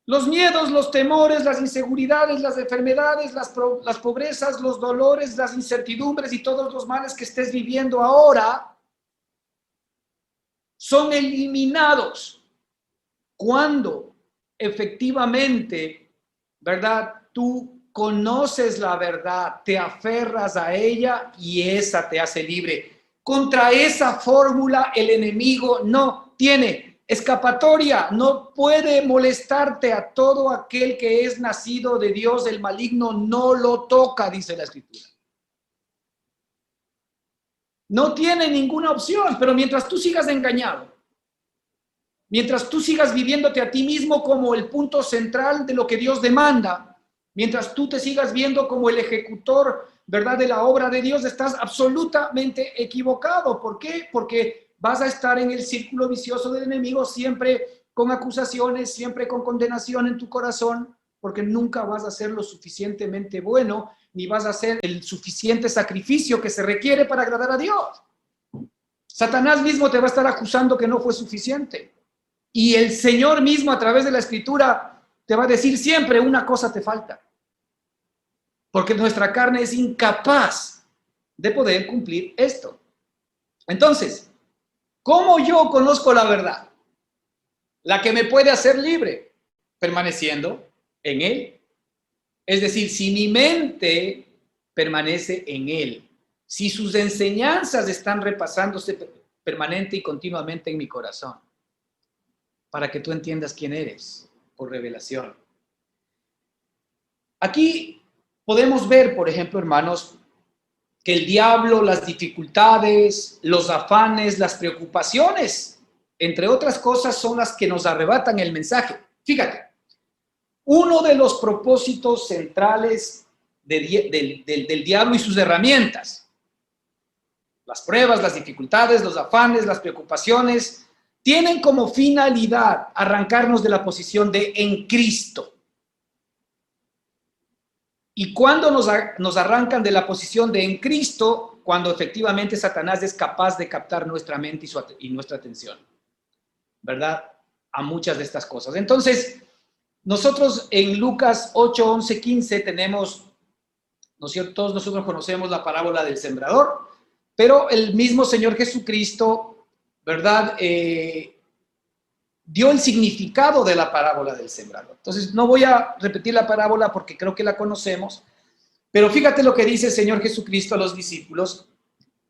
Los miedos, los temores, las inseguridades, las enfermedades, las pobrezas, los dolores, las incertidumbres y todos los males que estés viviendo ahora son eliminados cuando efectivamente, ¿verdad?, tú conoces la verdad, te aferras a ella y esa te hace libre. Contra esa fórmula el enemigo no tiene escapatoria, no puede molestarte. A todo aquel que es nacido de Dios, el maligno no lo toca, dice la Escritura. No tiene ninguna opción, pero mientras tú sigas engañado, mientras tú sigas viviéndote a ti mismo como el punto central de lo que Dios demanda, mientras tú te sigas viendo como el ejecutor, ¿verdad?, de la obra de Dios, estás absolutamente equivocado. ¿Por qué? Porque vas a estar en el círculo vicioso del enemigo, siempre con acusaciones, siempre con condenación en tu corazón, porque nunca vas a ser lo suficientemente bueno, ni vas a hacer el suficiente sacrificio que se requiere para agradar a Dios. Satanás mismo te va a estar acusando que no fue suficiente. Y el Señor mismo, a través de la Escritura, te va a decir siempre: una cosa te falta. Porque nuestra carne es incapaz de poder cumplir esto. Entonces, ¿cómo yo conozco la verdad? La que me puede hacer libre, permaneciendo en Él. Es decir, si mi mente permanece en Él, si sus enseñanzas están repasándose permanente y continuamente en mi corazón, para que tú entiendas quién eres por revelación. Aquí podemos ver, por ejemplo, hermanos, que el diablo, las dificultades, los afanes, las preocupaciones, entre otras cosas, son las que nos arrebatan el mensaje. Fíjate, uno de los propósitos centrales del diablo y sus herramientas, las pruebas, las dificultades, los afanes, las preocupaciones, tienen como finalidad arrancarnos de la posición de en Cristo. Y cuando nos arrancan de la posición de en Cristo, cuando efectivamente Satanás es capaz de captar nuestra mente y nuestra atención, ¿verdad?, a muchas de estas cosas. Entonces, nosotros en Lucas 8, 11, 15 tenemos, ¿no es cierto?, todos nosotros conocemos la parábola del sembrador, pero el mismo Señor Jesucristo, ¿verdad? Dio el significado de la parábola del sembrador. Entonces, no voy a repetir la parábola porque creo que la conocemos, pero fíjate lo que dice el Señor Jesucristo a los discípulos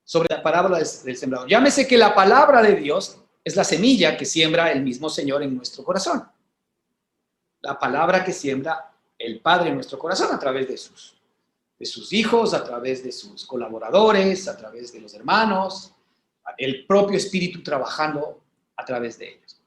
sobre la parábola del sembrador. Llámese que la palabra de Dios es la semilla que siembra el mismo Señor en nuestro corazón. La palabra que siembra el Padre en nuestro corazón a través de sus hijos, a través de sus colaboradores, a través de los hermanos, el propio Espíritu trabajando a través de ellos.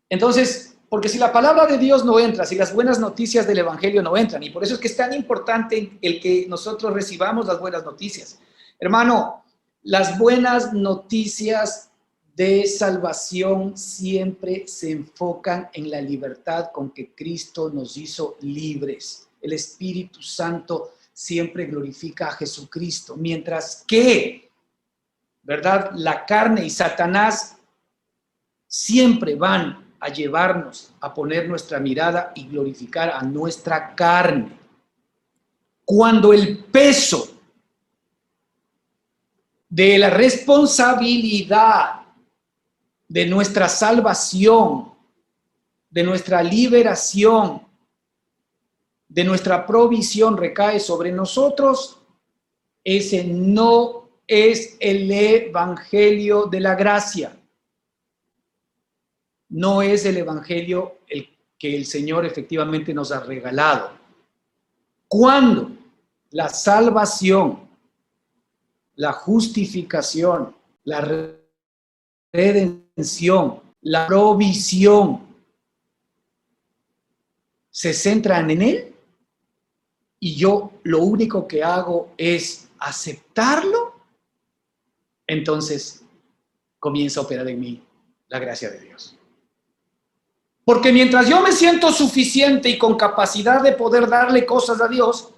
Entonces, porque si la palabra de Dios no entra, si las buenas noticias del Evangelio no entran, y por eso es que es tan importante el que nosotros recibamos las buenas noticias. Hermano, las buenas noticias de salvación siempre se enfocan en la libertad con que Cristo nos hizo libres. El Espíritu Santo siempre glorifica a Jesucristo, mientras que, ¿verdad? La carne y Satanás siempre van a llevarnos a poner nuestra mirada y glorificar a nuestra carne. Cuando el peso de la responsabilidad de nuestra salvación, de nuestra liberación, de nuestra provisión recae sobre nosotros, ese no es el evangelio de la gracia. No es el evangelio el que el Señor efectivamente nos ha regalado. Cuando la salvación, la justificación, la redención, la provisión se centran en Él y yo lo único que hago es aceptarlo, entonces comienza a operar en mí la gracia de Dios. Porque mientras yo me siento suficiente y con capacidad de poder darle cosas a Dios,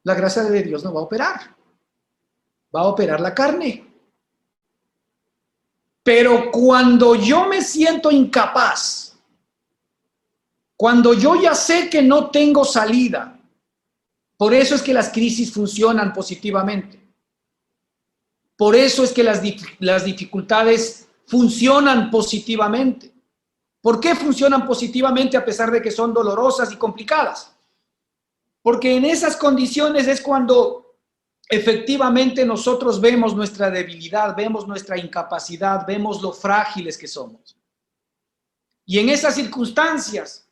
la gracia de Dios no va a operar. Va a operar la carne. Pero cuando yo me siento incapaz, cuando yo ya sé que no tengo salida, por eso es que las crisis funcionan positivamente. Por eso es que las dificultades funcionan positivamente. ¿Por qué funcionan positivamente a pesar de que son dolorosas y complicadas? Porque en esas condiciones es cuando efectivamente nosotros vemos nuestra debilidad, vemos nuestra incapacidad, vemos lo frágiles que somos. Y en esas circunstancias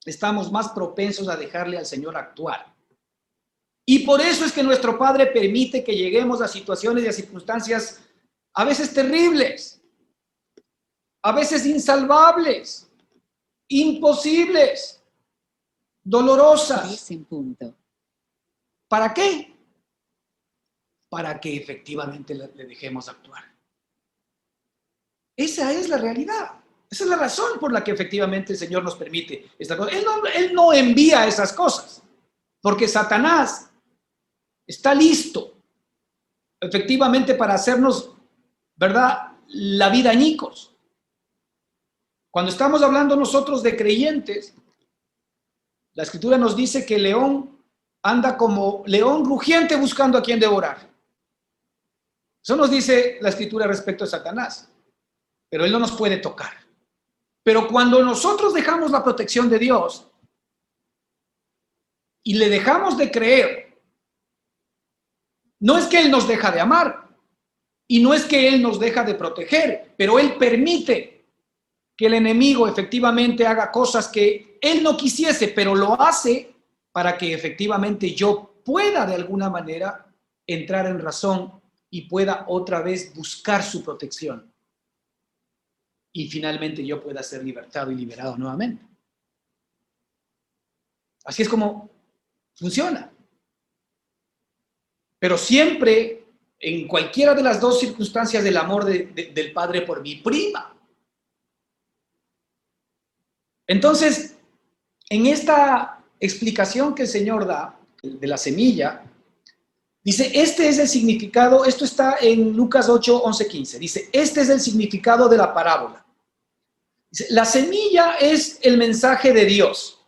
estamos más propensos a dejarle al Señor actuar. Y por eso es que nuestro Padre permite que lleguemos a situaciones y a circunstancias a veces terribles, a veces insalvables, imposibles, dolorosas. ¿Para qué? Para que efectivamente le dejemos actuar. Esa es la realidad. Esa es la razón por la que efectivamente el Señor nos permite esta cosa. Él no envía esas cosas, porque Satanás está listo efectivamente para hacernos, ¿verdad?, la vida añicos. Cuando estamos hablando nosotros de creyentes, la Escritura nos dice que el león anda como león rugiente buscando a quien devorar. Eso nos dice la Escritura respecto a Satanás, pero él no nos puede tocar. Pero cuando nosotros dejamos la protección de Dios y le dejamos de creer, no es que Él nos deja de amar y no es que Él nos deja de proteger, pero Él permite que el enemigo efectivamente haga cosas que Él no quisiese, pero lo hace para que efectivamente yo pueda de alguna manera entrar en razón y pueda otra vez buscar su protección. Y finalmente yo pueda ser libertado y liberado nuevamente. Así es como funciona. Pero siempre, en cualquiera de las dos circunstancias del amor del Padre por mí, prima. Entonces, en esta explicación que el Señor da de la semilla, dice, este es el significado, esto está en Lucas 8, 11, 15, dice, este es el significado de la parábola. Dice, la semilla es el mensaje de Dios.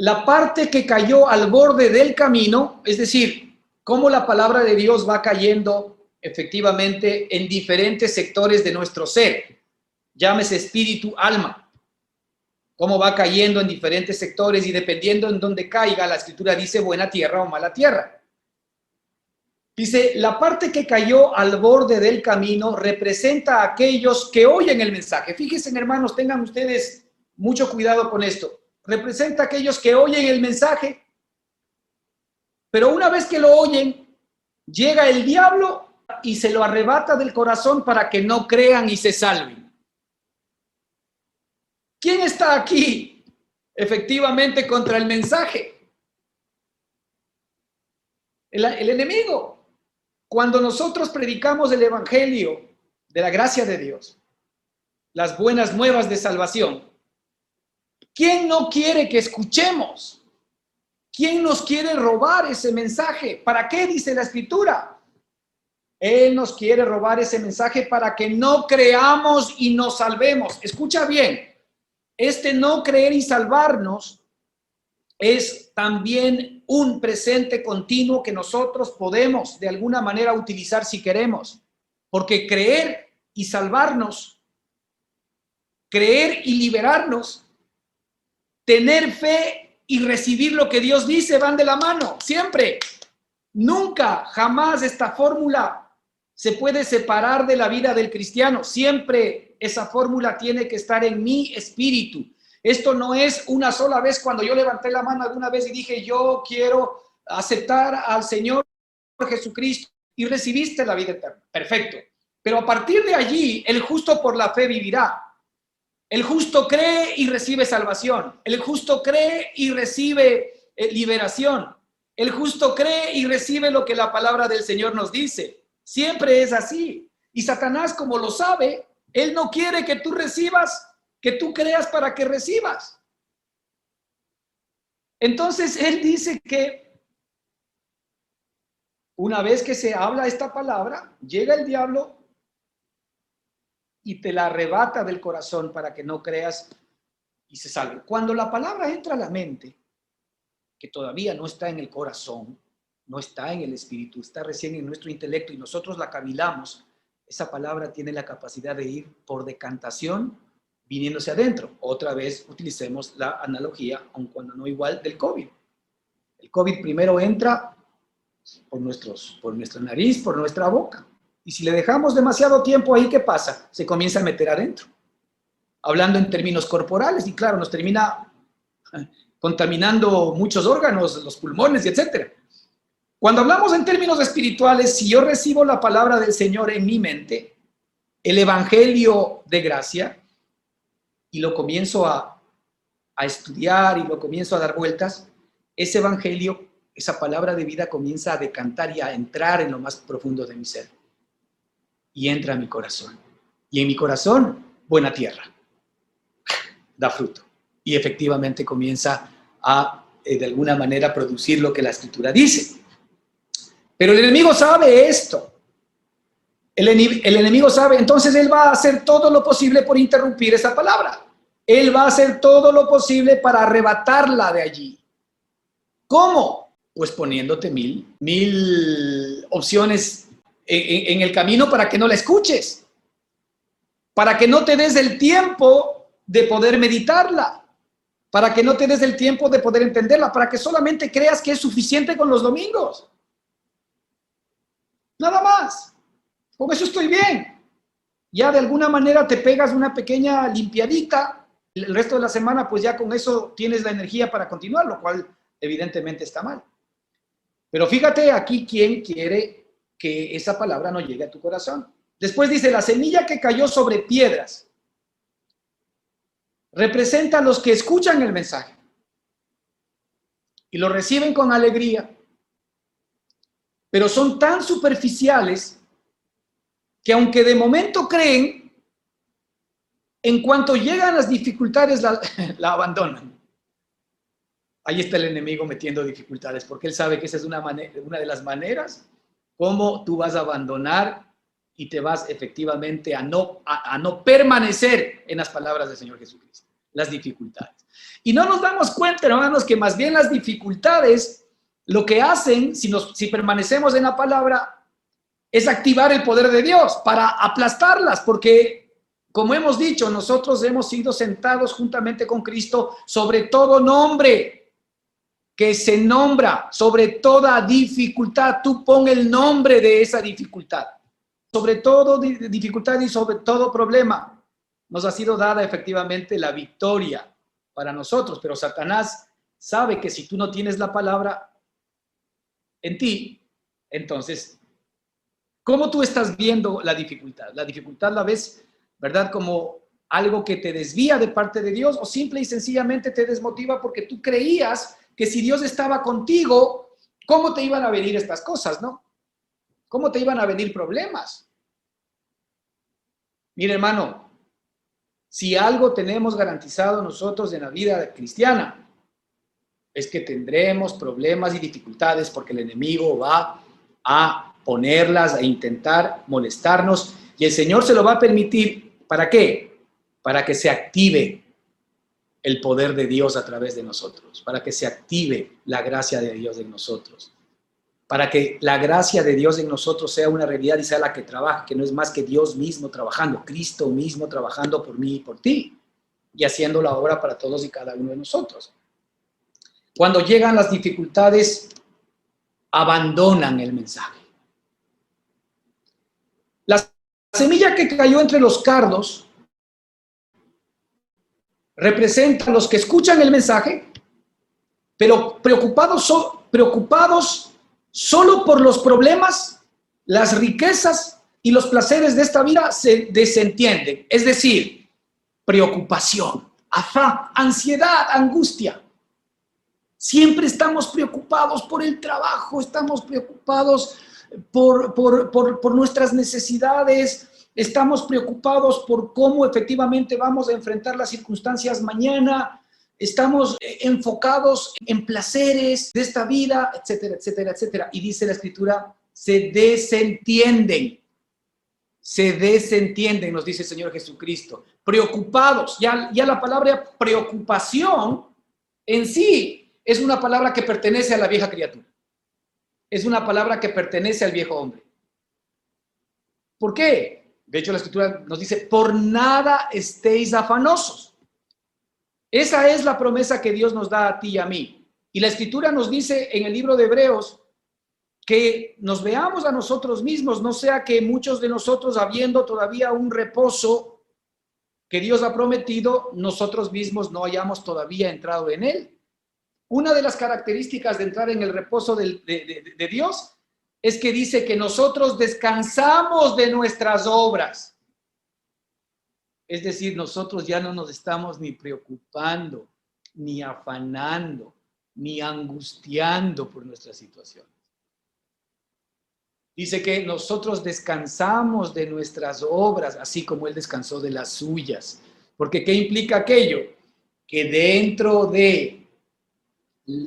La parte que cayó al borde del camino, es decir, cómo la palabra de Dios va cayendo efectivamente en diferentes sectores de nuestro ser. Llámese espíritu, alma. Cómo va cayendo en diferentes sectores y dependiendo en dónde caiga, la escritura dice buena tierra o mala tierra. Dice, la parte que cayó al borde del camino representa a aquellos que oyen el mensaje. Fíjense, hermanos, tengan ustedes mucho cuidado con esto. Representa a aquellos que oyen el mensaje, pero una vez que lo oyen, llega el diablo y se lo arrebata del corazón para que no crean y se salven. ¿Quién está aquí efectivamente contra el mensaje? El enemigo. Cuando nosotros predicamos el evangelio de la gracia de Dios, las buenas nuevas de salvación, ¿quién no quiere que escuchemos? ¿Quién nos quiere robar ese mensaje? ¿Para qué dice la escritura? Él nos quiere robar ese mensaje para que no creamos y nos salvemos. Escucha bien, este no creer y salvarnos es también un presente continuo que nosotros podemos de alguna manera utilizar si queremos. Porque creer y salvarnos, creer y liberarnos, tener fe y recibir lo que Dios dice van de la mano, siempre. Nunca, jamás esta fórmula se puede separar de la vida del cristiano. Siempre esa fórmula tiene que estar en mi espíritu. Esto no es una sola vez cuando yo levanté la mano alguna vez y dije, yo quiero aceptar al Señor Jesucristo y recibiste la vida eterna. Perfecto. Pero a partir de allí, el justo por la fe vivirá. El justo cree y recibe salvación. El justo cree y recibe liberación. El justo cree y recibe lo que la palabra del Señor nos dice. Siempre es así. Y Satanás, como lo sabe, él no quiere que tú recibas, que tú creas para que recibas. Entonces, él dice que una vez que se habla esta palabra, llega el diablo y te la arrebata del corazón para que no creas y se salve. Cuando la palabra entra a la mente, que todavía no está en el corazón, no está en el espíritu, está recién en nuestro intelecto y nosotros la cavilamos, esa palabra tiene la capacidad de ir por decantación viniéndose adentro. Otra vez utilicemos la analogía, aun cuando no igual, del COVID. El COVID primero entra por nuestra nariz, por nuestra boca. Y si le dejamos demasiado tiempo ahí, ¿qué pasa? Se comienza a meter adentro. Hablando en términos corporales, y claro, nos termina contaminando muchos órganos, los pulmones, etc. Cuando hablamos en términos espirituales, si yo recibo la palabra del Señor en mi mente, el evangelio de gracia, y lo comienzo a estudiar y lo comienzo a dar vueltas, ese evangelio, esa palabra de vida comienza a decantar y a entrar en lo más profundo de mi ser. Y entra a mi corazón. Y en mi corazón, buena tierra. Da fruto. Y efectivamente comienza a, de alguna manera, producir lo que la escritura dice. Pero el enemigo sabe esto. El enemigo sabe, entonces él va a hacer todo lo posible por interrumpir esa palabra. Él va a hacer todo lo posible para arrebatarla de allí. ¿Cómo? Pues poniéndote mil opciones en el camino para que no la escuches. Para que no te des el tiempo de poder meditarla. Para que no te des el tiempo de poder entenderla. Para que solamente creas que es suficiente con los domingos. Nada más. Con eso estoy bien. Ya de alguna manera te pegas una pequeña limpiadita. El resto de la semana, pues ya con eso tienes la energía para continuar, lo cual evidentemente está mal. Pero fíjate aquí quién quiere que esa palabra no llegue a tu corazón. Después dice, la semilla que cayó sobre piedras representa a los que escuchan el mensaje y lo reciben con alegría, pero son tan superficiales que aunque de momento creen, en cuanto llegan las dificultades la abandonan. Ahí está el enemigo metiendo dificultades, porque él sabe que esa es una de las maneras como tú vas a abandonar y te vas efectivamente a no permanecer en las palabras del Señor Jesucristo. Las dificultades. Y no nos damos cuenta, hermanos, que más bien las dificultades lo que hacen, si permanecemos en la palabra, es activar el poder de Dios para aplastarlas, porque, como hemos dicho, nosotros hemos sido sentados juntamente con Cristo sobre todo nombre que se nombra, sobre toda dificultad. Tú pon el nombre de esa dificultad. Sobre todo dificultad y sobre todo problema, nos ha sido dada efectivamente la victoria para nosotros, pero Satanás sabe que si tú no tienes la palabra en ti, entonces, ¿cómo tú estás viendo la dificultad? La dificultad la ves, ¿verdad?, como algo que te desvía de parte de Dios, o simple y sencillamente te desmotiva porque tú creías que si Dios estaba contigo, ¿cómo te iban a venir estas cosas, no? ¿Cómo te iban a venir problemas? Mire, hermano, si algo tenemos garantizado nosotros en la vida cristiana, es que tendremos problemas y dificultades porque el enemigo va a ponerlas, a intentar molestarnos, y el Señor se lo va a permitir. ¿Para qué? Para que se active el poder de Dios a través de nosotros, para que se active la gracia de Dios en nosotros, para que la gracia de Dios en nosotros sea una realidad y sea la que trabaja, que no es más que Dios mismo trabajando, Cristo mismo trabajando por mí y por ti, y haciendo la obra para todos y cada uno de nosotros. Cuando llegan las dificultades, abandonan el mensaje. La semilla que cayó entre los cardos representa a los que escuchan el mensaje, pero preocupados solo por los problemas, las riquezas y los placeres de esta vida se desentienden. Es decir, preocupación, afán, ansiedad, angustia. Siempre estamos preocupados por el trabajo, estamos preocupados por nuestras necesidades, estamos preocupados por cómo efectivamente vamos a enfrentar las circunstancias mañana, estamos enfocados en placeres de esta vida, etcétera, etcétera, etcétera. Y dice la Escritura, se desentienden, nos dice el Señor Jesucristo. Preocupados, ya la palabra preocupación en sí es una palabra que pertenece a la vieja criatura. Es una palabra que pertenece al viejo hombre. ¿Por qué? De hecho, la Escritura nos dice, por nada estéis afanosos. Esa es la promesa que Dios nos da a ti y a mí. Y la Escritura nos dice en el libro de Hebreos que nos veamos a nosotros mismos, no sea que muchos de nosotros, habiendo todavía un reposo que Dios ha prometido, nosotros mismos no hayamos todavía entrado en él. Una de las características de entrar en el reposo de Dios es que dice que nosotros descansamos de nuestras obras. Es decir, nosotros ya no nos estamos ni preocupando, ni afanando, ni angustiando por nuestra situación. Dice que nosotros descansamos de nuestras obras, así como Él descansó de las suyas. Porque ¿qué implica aquello? Que dentro de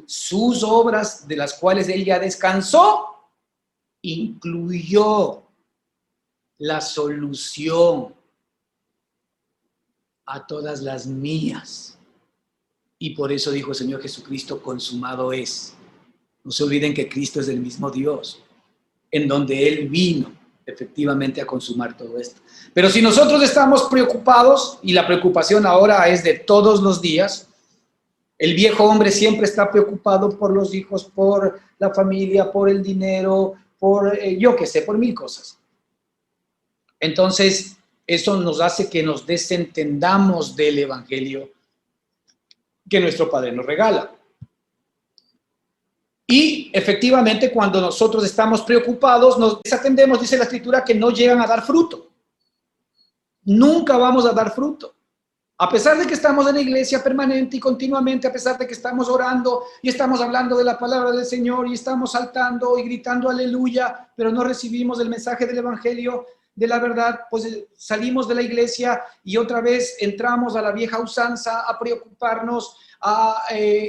sus obras, de las cuales Él ya descansó, incluyó la solución a todas las mías. Y por eso dijo el Señor Jesucristo, consumado es. No se olviden que Cristo es el mismo Dios, en donde Él vino efectivamente a consumar todo esto. Pero si nosotros estamos preocupados, y la preocupación ahora es de todos los días, el viejo hombre siempre está preocupado por los hijos, por la familia, por el dinero, por yo qué sé, por mil cosas. Entonces, eso nos hace que nos desentendamos del evangelio que nuestro Padre nos regala. Y efectivamente, cuando nosotros estamos preocupados, nos desatendemos, dice la Escritura, que no llegan a dar fruto. Nunca vamos a dar fruto. A pesar de que estamos en la iglesia permanente y continuamente, a pesar de que estamos orando y estamos hablando de la palabra del Señor y estamos saltando y gritando aleluya, pero no recibimos el mensaje del evangelio, de la verdad, pues salimos de la iglesia y otra vez entramos a la vieja usanza, a preocuparnos,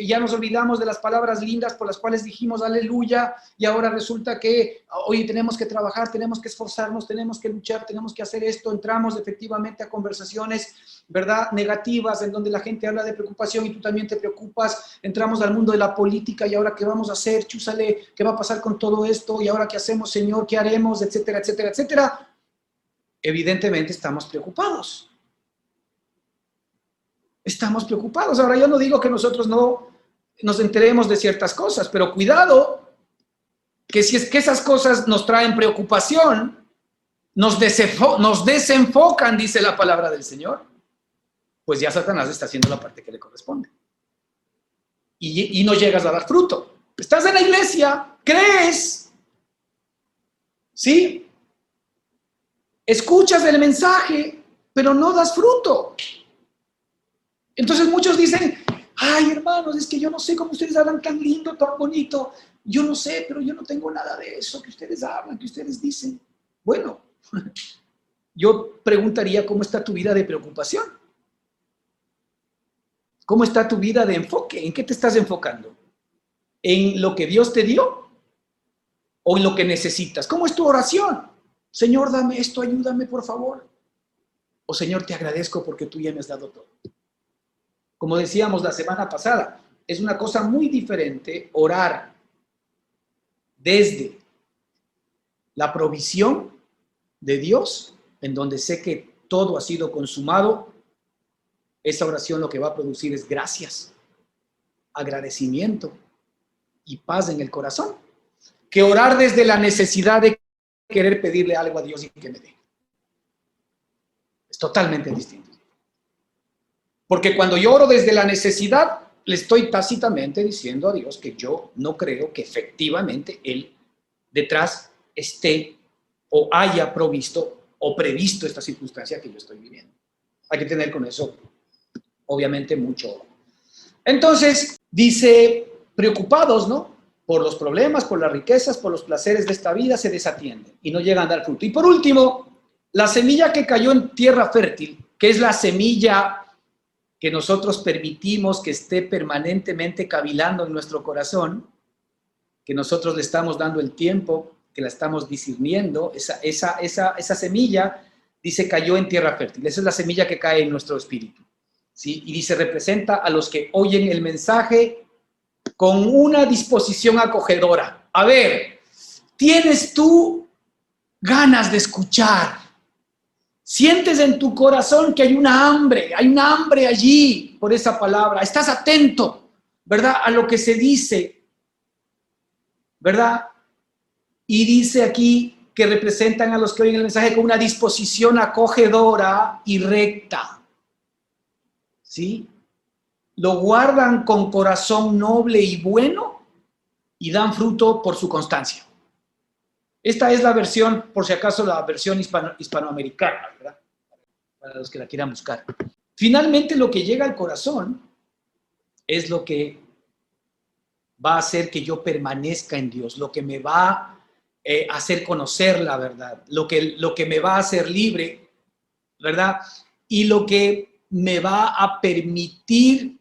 ya nos olvidamos de las palabras lindas por las cuales dijimos aleluya, y ahora resulta que hoy tenemos que trabajar, tenemos que esforzarnos, tenemos que luchar, tenemos que hacer esto. Entramos efectivamente a conversaciones, ¿verdad?, negativas, en donde la gente habla de preocupación y tú también te preocupas. Entramos al mundo de la política y ahora qué vamos a hacer, chúsale, qué va a pasar con todo esto, y ahora qué hacemos, Señor, qué haremos, etcétera, etcétera, etcétera. Evidentemente estamos preocupados. Estamos preocupados. Ahora, yo no digo que nosotros no nos enteremos de ciertas cosas, pero cuidado, que si es que esas cosas nos traen preocupación, nos desenfocan, dice la palabra del Señor, pues ya Satanás está haciendo la parte que le corresponde. Y no llegas a dar fruto. Estás en la iglesia, crees, ¿sí? Escuchas el mensaje, pero no das fruto. Entonces muchos dicen, ay, hermanos, es que yo no sé cómo ustedes hablan tan lindo, tan bonito. Yo no sé, pero yo no tengo nada de eso que ustedes hablan, que ustedes dicen. Bueno, yo preguntaría, ¿cómo está tu vida de preocupación? ¿Cómo está tu vida de enfoque? ¿En qué te estás enfocando? ¿En lo que Dios te dio o en lo que necesitas? ¿Cómo es tu oración? Señor, dame esto, ayúdame, por favor. O Señor, te agradezco porque tú ya me has dado todo. Como decíamos la semana pasada, es una cosa muy diferente orar desde la provisión de Dios, en donde sé que todo ha sido consumado. Esa oración lo que va a producir es gracias, agradecimiento y paz en el corazón, que orar desde la necesidad de querer pedirle algo a Dios y que me dé. Es totalmente distinto. Porque cuando yo oro desde la necesidad, le estoy tácitamente diciendo a Dios que yo no creo que efectivamente Él detrás esté o haya provisto o previsto esta circunstancia que yo estoy viviendo. Hay que tener con eso, obviamente, mucho. Entonces, dice, preocupados, ¿no?, por los problemas, por las riquezas, por los placeres de esta vida, se desatienden y no llegan a dar fruto. Y por último, la semilla que cayó en tierra fértil, que es la semilla que nosotros permitimos que esté permanentemente cavilando en nuestro corazón, que nosotros le estamos dando el tiempo, que la estamos discerniendo, esa semilla, dice, cayó en tierra fértil. Esa es la semilla que cae en nuestro espíritu, ¿sí? Y dice, representa a los que oyen el mensaje con una disposición acogedora. A ver, ¿tienes tú ganas de escuchar? Sientes en tu corazón que hay una hambre allí por esa palabra. Estás atento, ¿verdad?, a lo que se dice, ¿verdad? Y dice aquí que representan a los que oyen el mensaje con una disposición acogedora y recta, ¿sí? Lo guardan con corazón noble y bueno y dan fruto por su constancia. Esta es la versión, por si acaso, la versión hispanoamericana, ¿verdad?, para los que la quieran buscar. Finalmente, lo que llega al corazón es lo que va a hacer que yo permanezca en Dios, lo que me va a hacer conocer la verdad, lo que me va a hacer libre, ¿verdad? Y lo que me va a permitir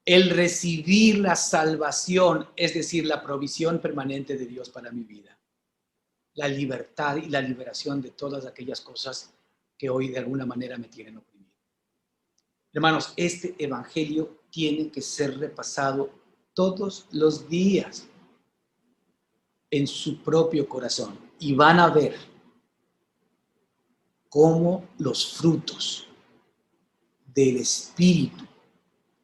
el recibir la salvación, es decir, la provisión permanente de Dios para mi vida, la libertad y la liberación de todas aquellas cosas que hoy de alguna manera me tienen oprimido. Hermanos, este evangelio tiene que ser repasado todos los días en su propio corazón y van a ver cómo los frutos del Espíritu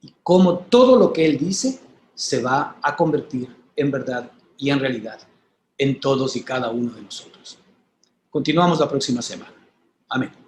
y cómo todo lo que Él dice se va a convertir en verdad y en realidad en todos y cada uno de nosotros. Continuamos la próxima semana. Amén.